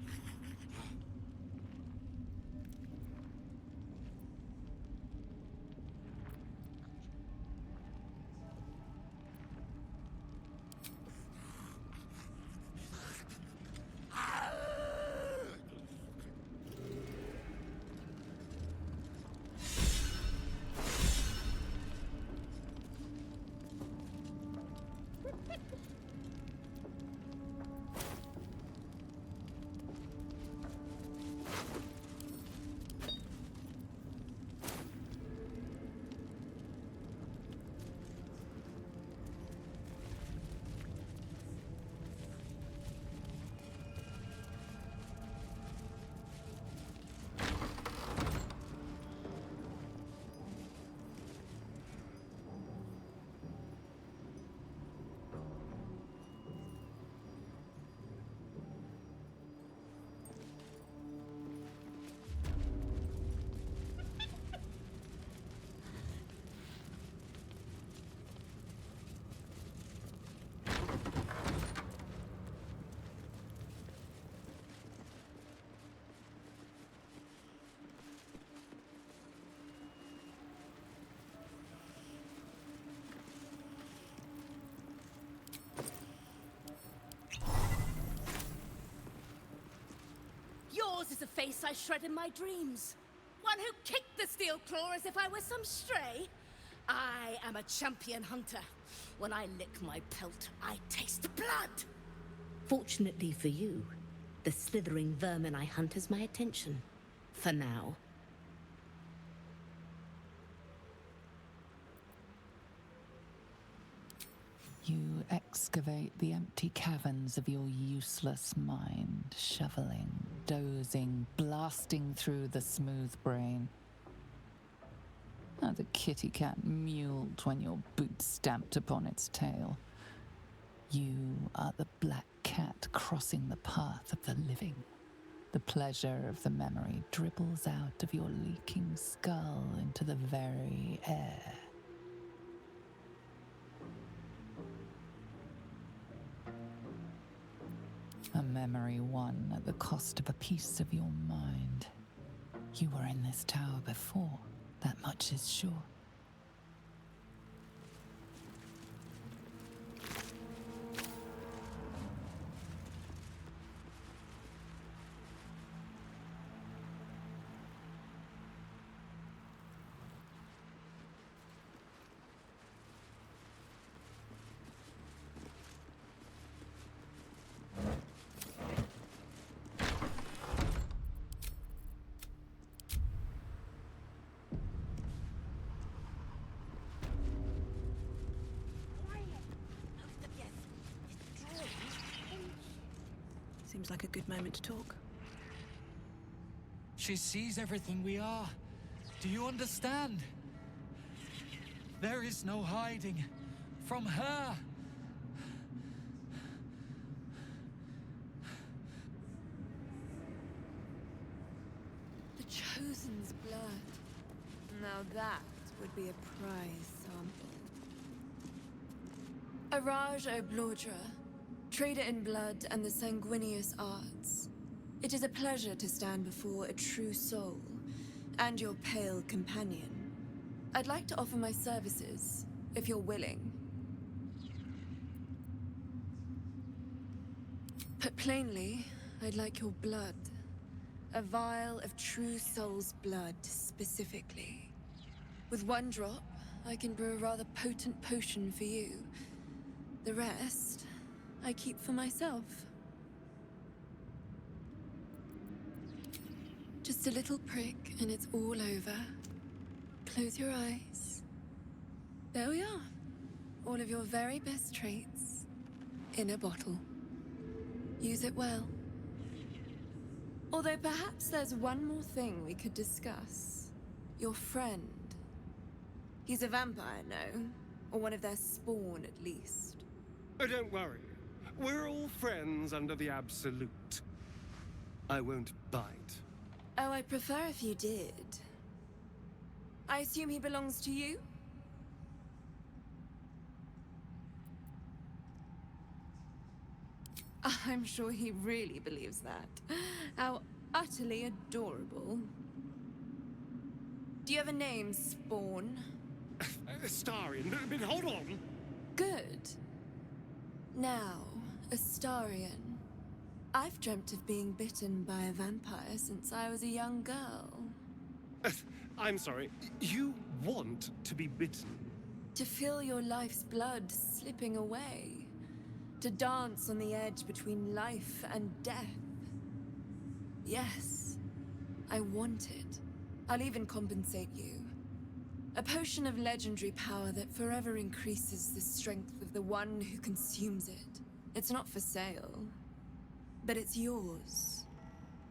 This is a face I shred in my dreams. One who kicked the steel claw as if I was some stray. I am a champion hunter. When I lick my pelt, I taste blood. Fortunately for you, the slithering vermin I hunt has my attention. For now. You excavate the empty caverns of your useless mind, shoveling, dozing, blasting through the smooth brain. How the kitty cat mewled when your boot stamped upon its tail. You are the black cat crossing the path of the living. The pleasure of the memory dribbles out of your leaking skull into the very air. A memory won at the cost of a piece of your mind. You were in this tower before, that much is sure. Seems like a good moment to talk. She sees everything we are. Do you understand? There is no hiding from her. The Chosen's blood. Now that would be a prize sample. Araj Oblodra, trader in blood and the sanguineous arts. It is a pleasure to stand before a true soul and your pale companion. I'd like to offer my services, if you're willing. Put plainly, I'd like your blood. A vial of true soul's blood, specifically. With one drop, I can brew a rather potent potion for you. The rest, I keep for myself. Just a little prick and it's all over. Close your eyes. There we are. All of your very best traits in a bottle. Use it well. Although perhaps there's one more thing we could discuss. Your friend. He's a vampire, no? Or one of their spawn, at least. Oh, don't worry. We're all friends under the Absolute. I won't bite. Oh, I'd prefer if you did. I assume he belongs to you? I'm sure he really believes that. How utterly adorable. Do you have a name, Spawn? Astarion, but hold on. Good. Now, Astarion. I've dreamt of being bitten by a vampire since I was a young girl. I'm sorry, you want to be bitten? To feel your life's blood slipping away. To dance on the edge between life and death. Yes, I want it. I'll even compensate you. A potion of legendary power that forever increases the strength of the one who consumes it. It's not for sale, but it's yours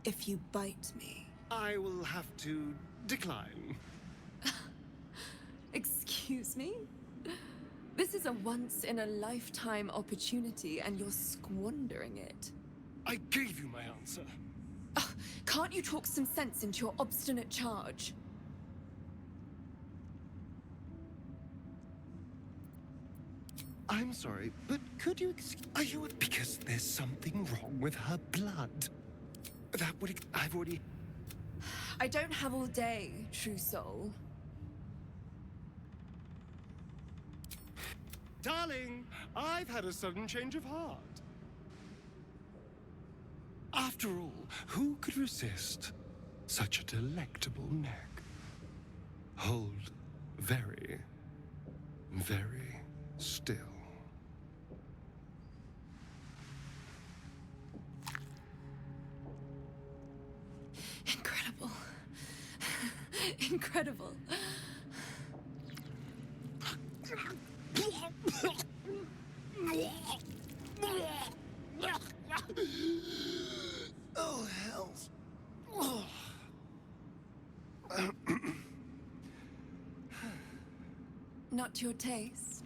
if you bite me. I will have to decline. Excuse me? This is a once-in-a-lifetime opportunity, and you're squandering it. I gave you my answer. Can't you talk some sense into your obstinate charge? I'm sorry, but could you are you because there's something wrong with her blood? That would I've already... I don't have all day, true soul. Darling, I've had a sudden change of heart. After all, who could resist such a delectable neck? Hold very, very still. Incredible. Incredible. Oh, hells. Not to your taste.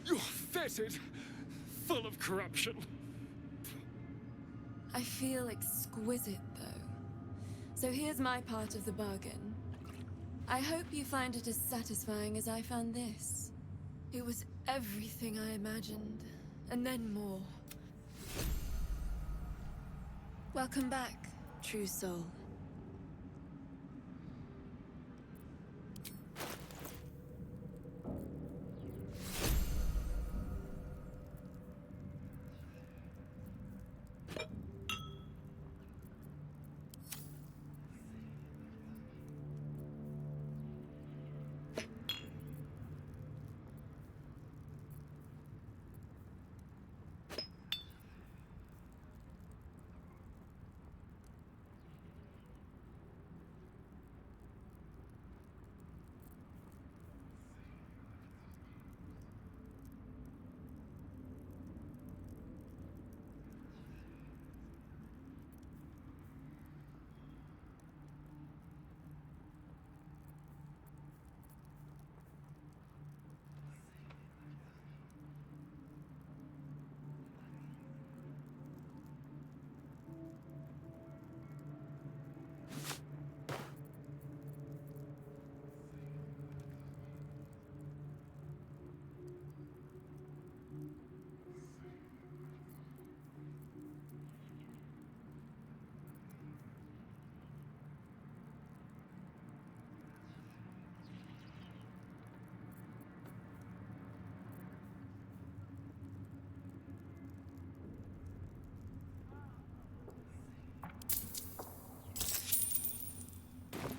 You're fetid, full of corruption. I feel exquisite, though. So here's my part of the bargain. I hope you find it as satisfying as I found this. It was everything I imagined, and then more. Welcome back, true soul.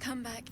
Come back.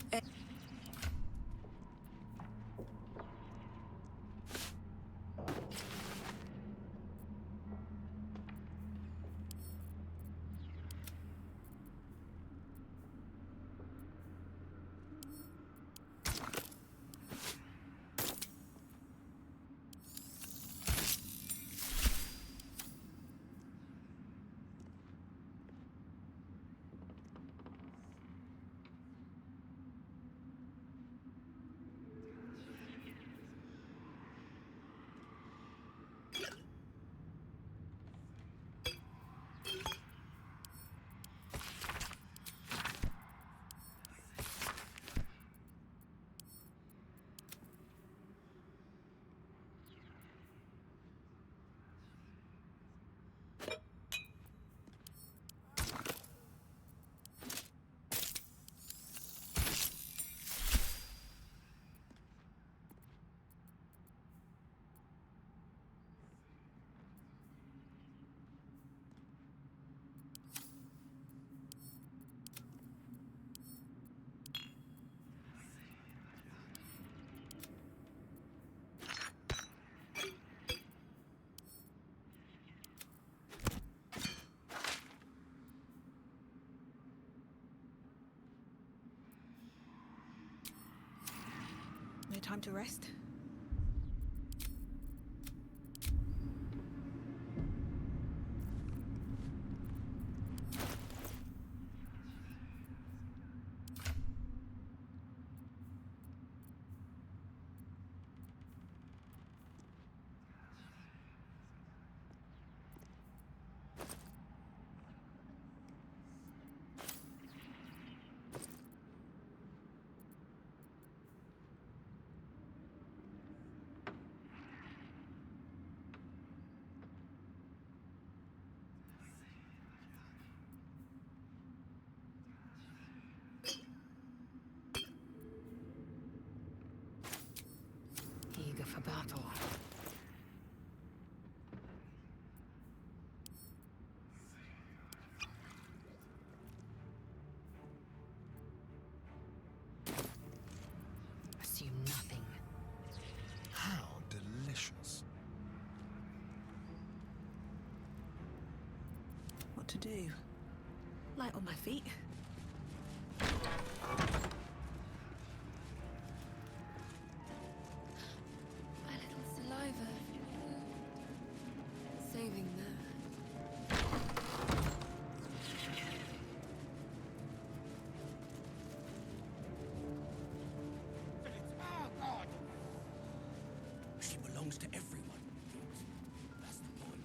No time to rest? Eager for battle. to do. Light on my feet. A little saliva. Saving that. She belongs to everyone. That's the point.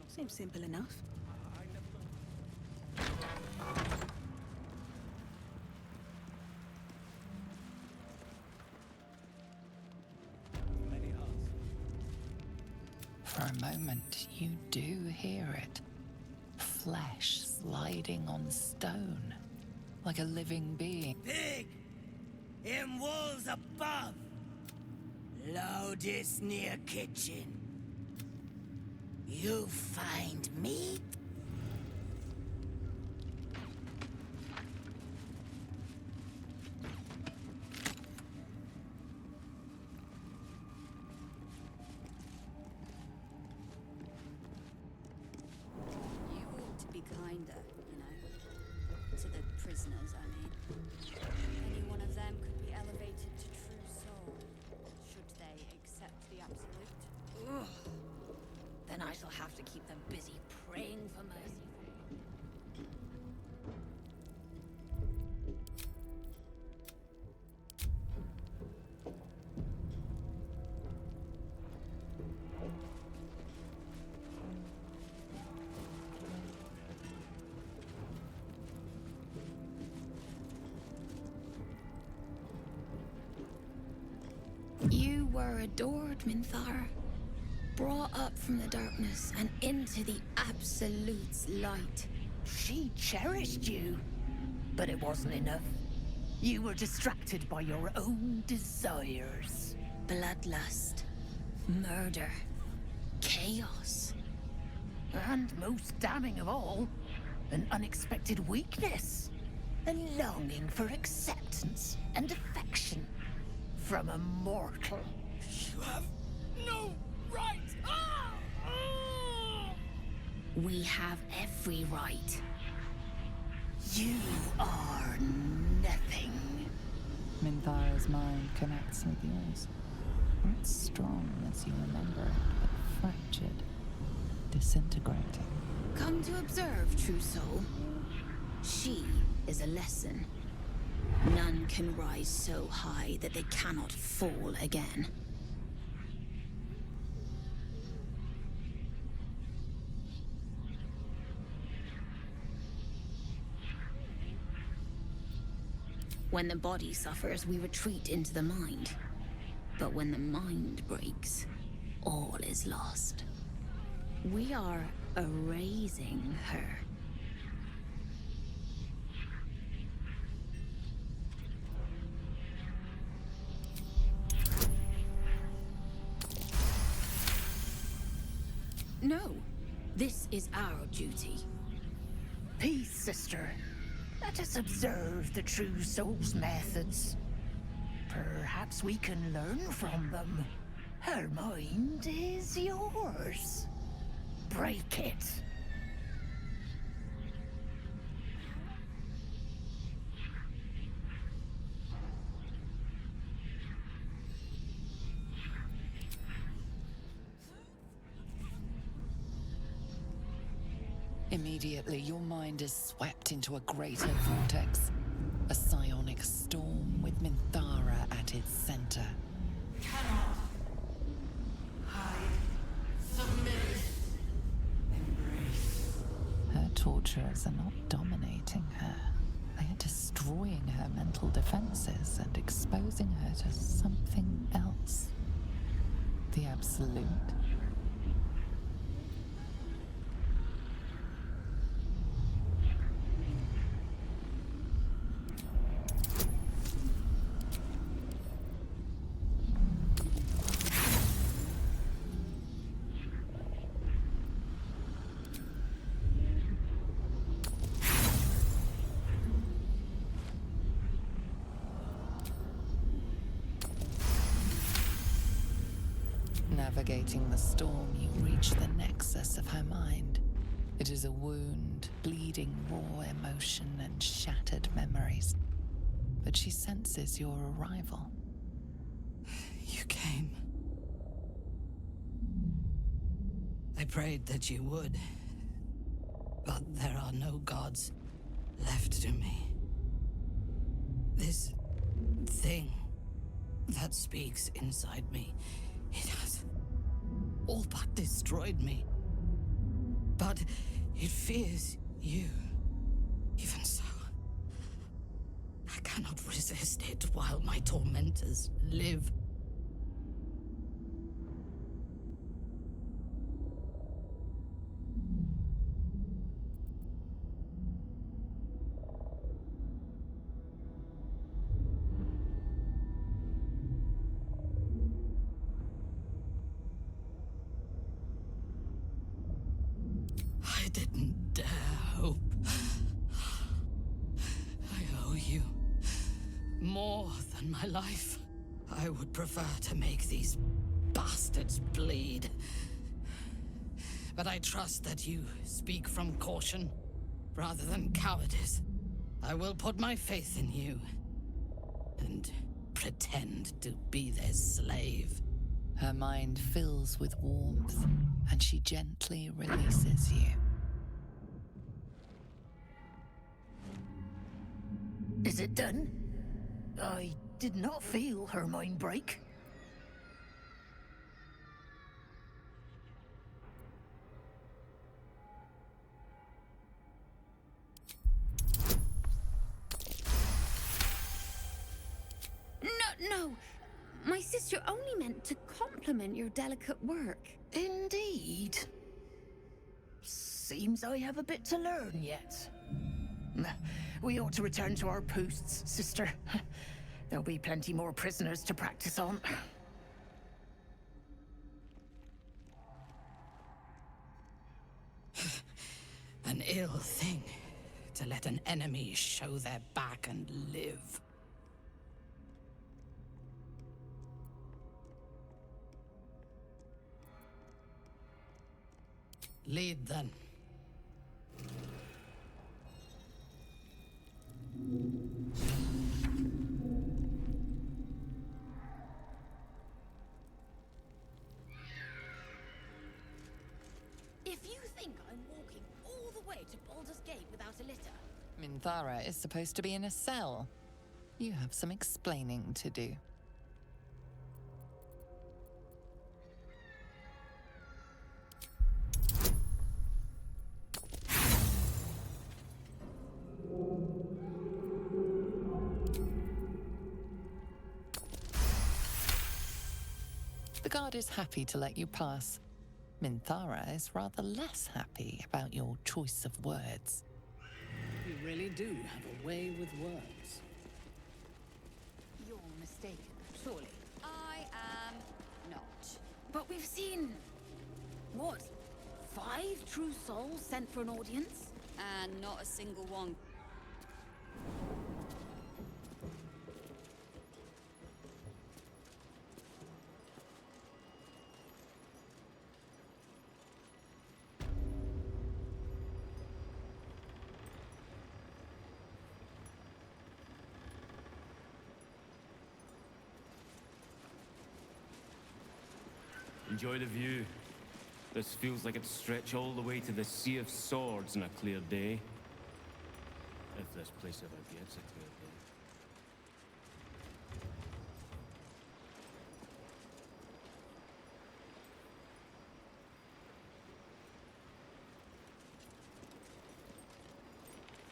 Seems simple enough. For a moment, you do hear it. Flesh sliding on stone, like a living being. Pig! In walls above! Loudest near kitchen. You find meat? You ought to be kinder, you know. To the prisoners, I mean. Any one of them could be elevated to true soul, should they accept the absolute. Ugh. Then I shall have to keep them busy praying for mercy. You were adored, Minthara. Brought up from the darkness and into the Absolute's light. She cherished you, but it wasn't enough. You were distracted by your own desires. Bloodlust, murder, chaos. And most damning of all, an unexpected weakness. A longing for acceptance and affection from a mortal. You have no right! We have every right. You are nothing. Minthara's mind connects with yours. Not strong as you remember it, but fractured, disintegrating. Come to observe, true soul. She is a lesson. None can rise so high that they cannot fall again. When the body suffers, we retreat into the mind. But when the mind breaks, all is lost. We are erasing her. No, this is our duty. Peace, sister. Let us observe the true soul's methods. Perhaps we can learn from them. Her mind is yours. Break it. Immediately, your mind is swept into a greater vortex. A psionic storm with Minthara at its center. Cannot hide, submit, embrace. Her torturers are not dominating her. They are destroying her mental defenses and exposing her to something else. The Absolute. Navigating the storm, you reach the nexus of her mind. It is a wound, bleeding raw emotion and shattered memories. But she senses your arrival. You came. I prayed that you would. But there are no gods left to me. This thing that speaks inside me, it has all but destroyed me. But it fears you. Even so, I cannot resist it while my tormentors live. I didn't dare hope. I owe you more than my life. I would prefer to make these bastards bleed. But I trust that you speak from caution rather than cowardice. I will put my faith in you and pretend to be their slave. Her mind fills with warmth, and she gently releases you. Is it done? I did not feel her mind break. No! My sister only meant to compliment your delicate work. Indeed. Seems I have a bit to learn yet. We ought to return to our posts, sister. There'll be plenty more prisoners to practice on. An ill thing to let an enemy show their back and live. Lead then. If you think I'm walking all the way to Baldur's Gate without a litter, Minthara is supposed to be in a cell. You have some explaining to do. The guard is happy to let you pass. Minthara is rather less happy about your choice of words. You really do have a way with words. you're mistaken, surely. I am not. But we've seen... what? 5 true souls sent for an audience? And not a single one. Enjoy the view. This feels like it'd stretch all the way to the Sea of Swords on a clear day. If this place ever gets a clear day.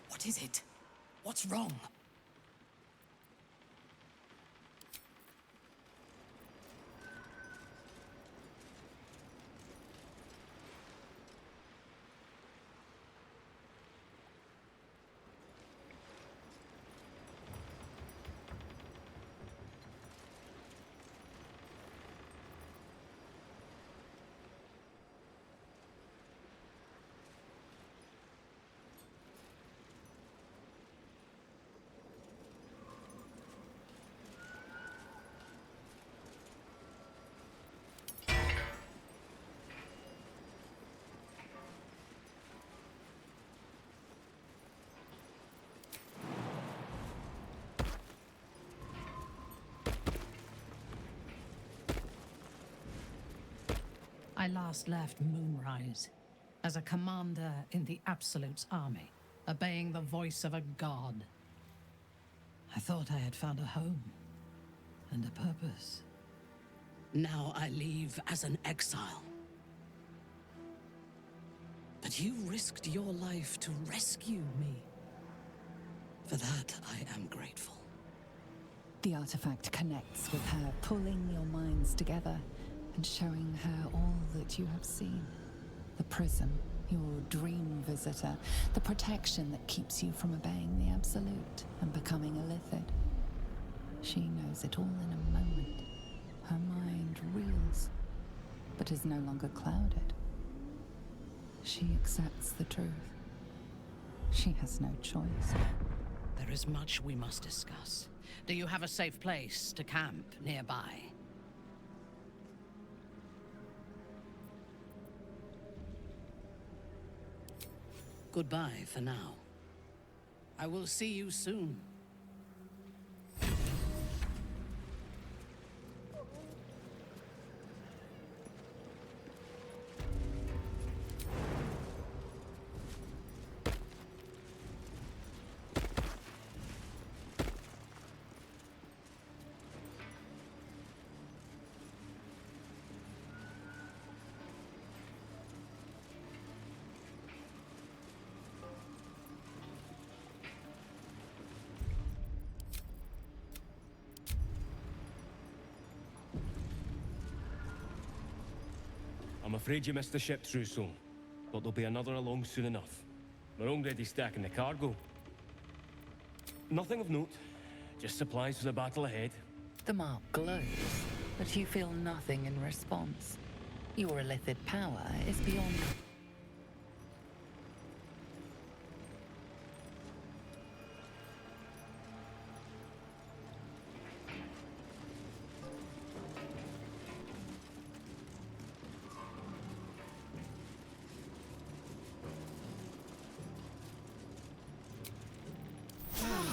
What is it? What's wrong? I last left Moonrise as a commander in the Absolute's army, obeying the voice of a god. I thought I had found a home and a purpose. Now I leave as an exile. But you risked your life to rescue me. For that, I am grateful. The artifact connects with her, pulling your minds together and showing her all that you have seen. The prism, your dream visitor, the protection that keeps you from obeying the Absolute and becoming a Lithid. She knows it all in a moment. Her mind reels, but is no longer clouded. She accepts the truth. She has no choice. There is much we must discuss. Do you have a safe place to camp nearby? Goodbye for now. I will see you soon. I'm afraid you missed the ship, True Soul. But there'll be another along soon enough. We're already stacking the cargo. Nothing of note. Just supplies for the battle ahead. The mark glows, but you feel nothing in response. Your Lithid power is beyond...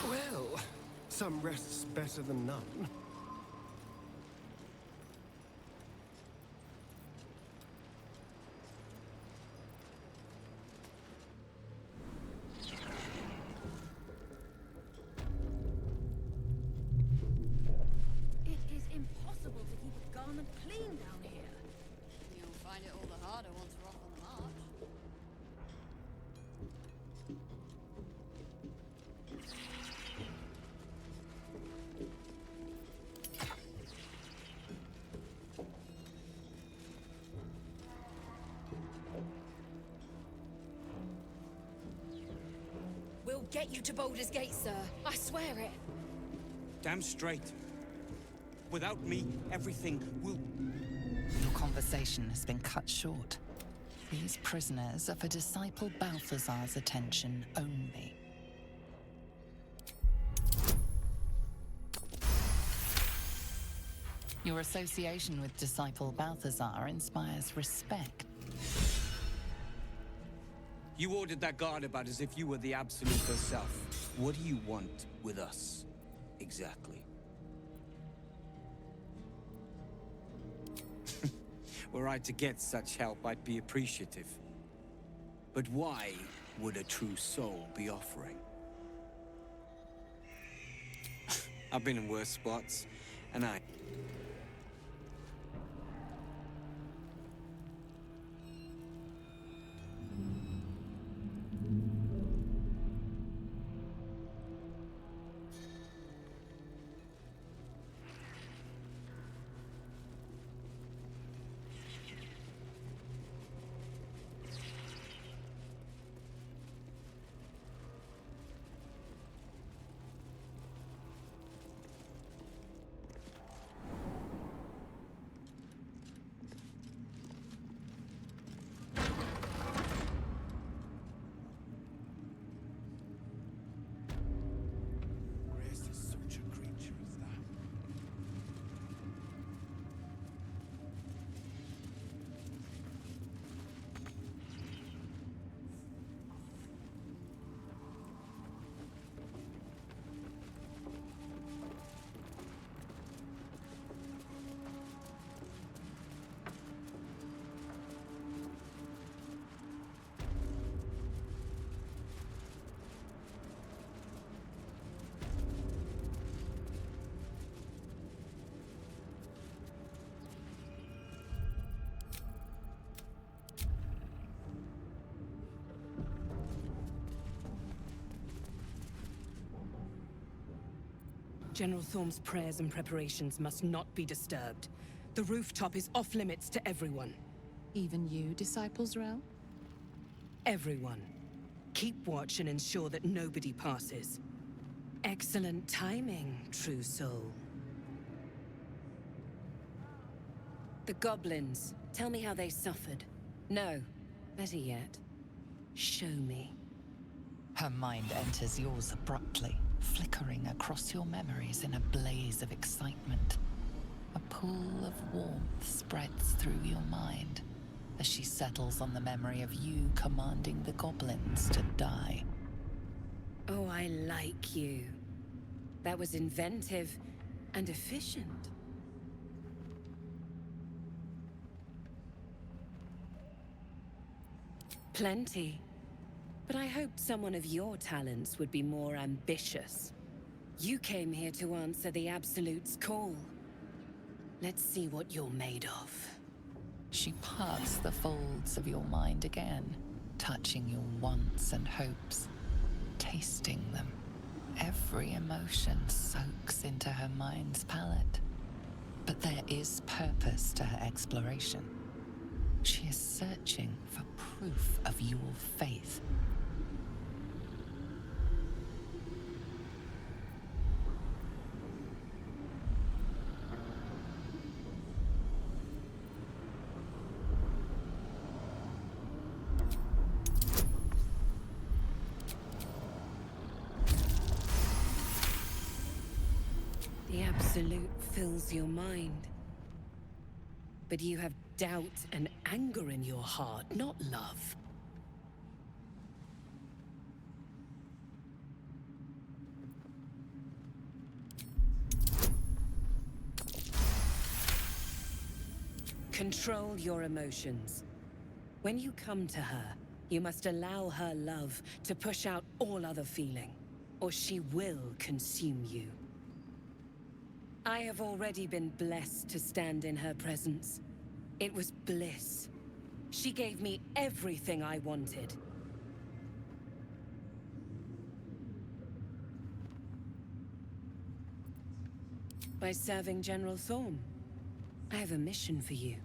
Well, some rest's better than none. It is impossible to keep a garment clean down here. You'll find it all the harder once we're off on the march. We'll get you to Baldur's Gate, sir. I swear it. Damn straight. Without me, everything will... Your conversation has been cut short. These prisoners are for Disciple Balthazar's attention only. Your association with Disciple Balthazar inspires respect. You ordered that guard about as if you were the Absolute herself. What do you want with us, exactly? Were I to get such help, I'd be appreciative. But why would a true soul be offering? I've been in worse spots, and I... General Thorm's prayers and preparations must not be disturbed. The rooftop is off-limits to everyone. Even you, Disciples Rel? Everyone. Keep watch and ensure that nobody passes. Excellent timing, true soul. The goblins. Tell me how they suffered. No, better yet, show me. Her mind enters yours abruptly, flickering across your memories in a blaze of excitement. A pool of warmth spreads through your mind as she settles on the memory of you commanding the goblins to die. Oh, I like you. That was inventive and efficient. Plenty. But I hoped someone of your talents would be more ambitious. You came here to answer the Absolute's call. Let's see what you're made of. She parts the folds of your mind again, touching your wants and hopes, tasting them. Every emotion soaks into her mind's palette. But there is purpose to her exploration. She is searching for proof of your faith. The Absolute fills your mind. But you have doubt and anger in your heart, not love. Control your emotions. When you come to her, you must allow her love to push out all other feeling, or she will consume you. I have already been blessed to stand in her presence. It was bliss. She gave me everything I wanted. By serving General Thorm. I have a mission for you.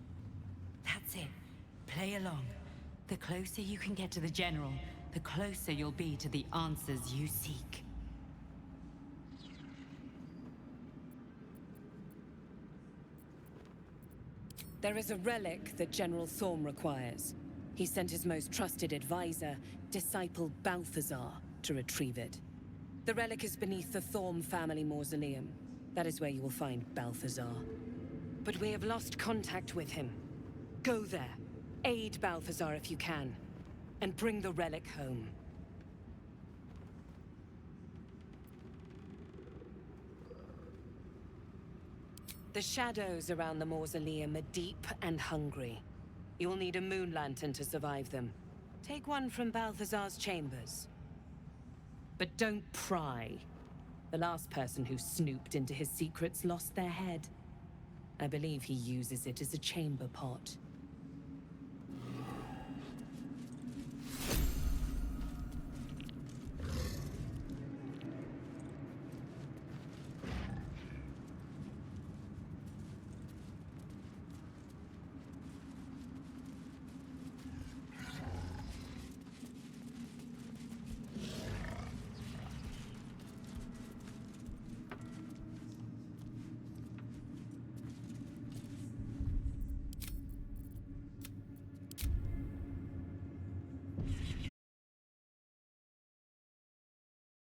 That's it. Play along. The closer you can get to the General, the closer you'll be to the answers you seek. There is a relic that General Thorm requires. He sent his most trusted advisor, Disciple Balthazar, to retrieve it. The relic is beneath the Thorm family mausoleum. That is where you will find Balthazar. But we have lost contact with him. Go there, aid Balthazar if you can, and bring the relic home. The shadows around the mausoleum are deep and hungry. You'll need a moon lantern to survive them. Take one from Balthazar's chambers. But don't pry. The last person who snooped into his secrets lost their head. I believe he uses it as a chamber pot.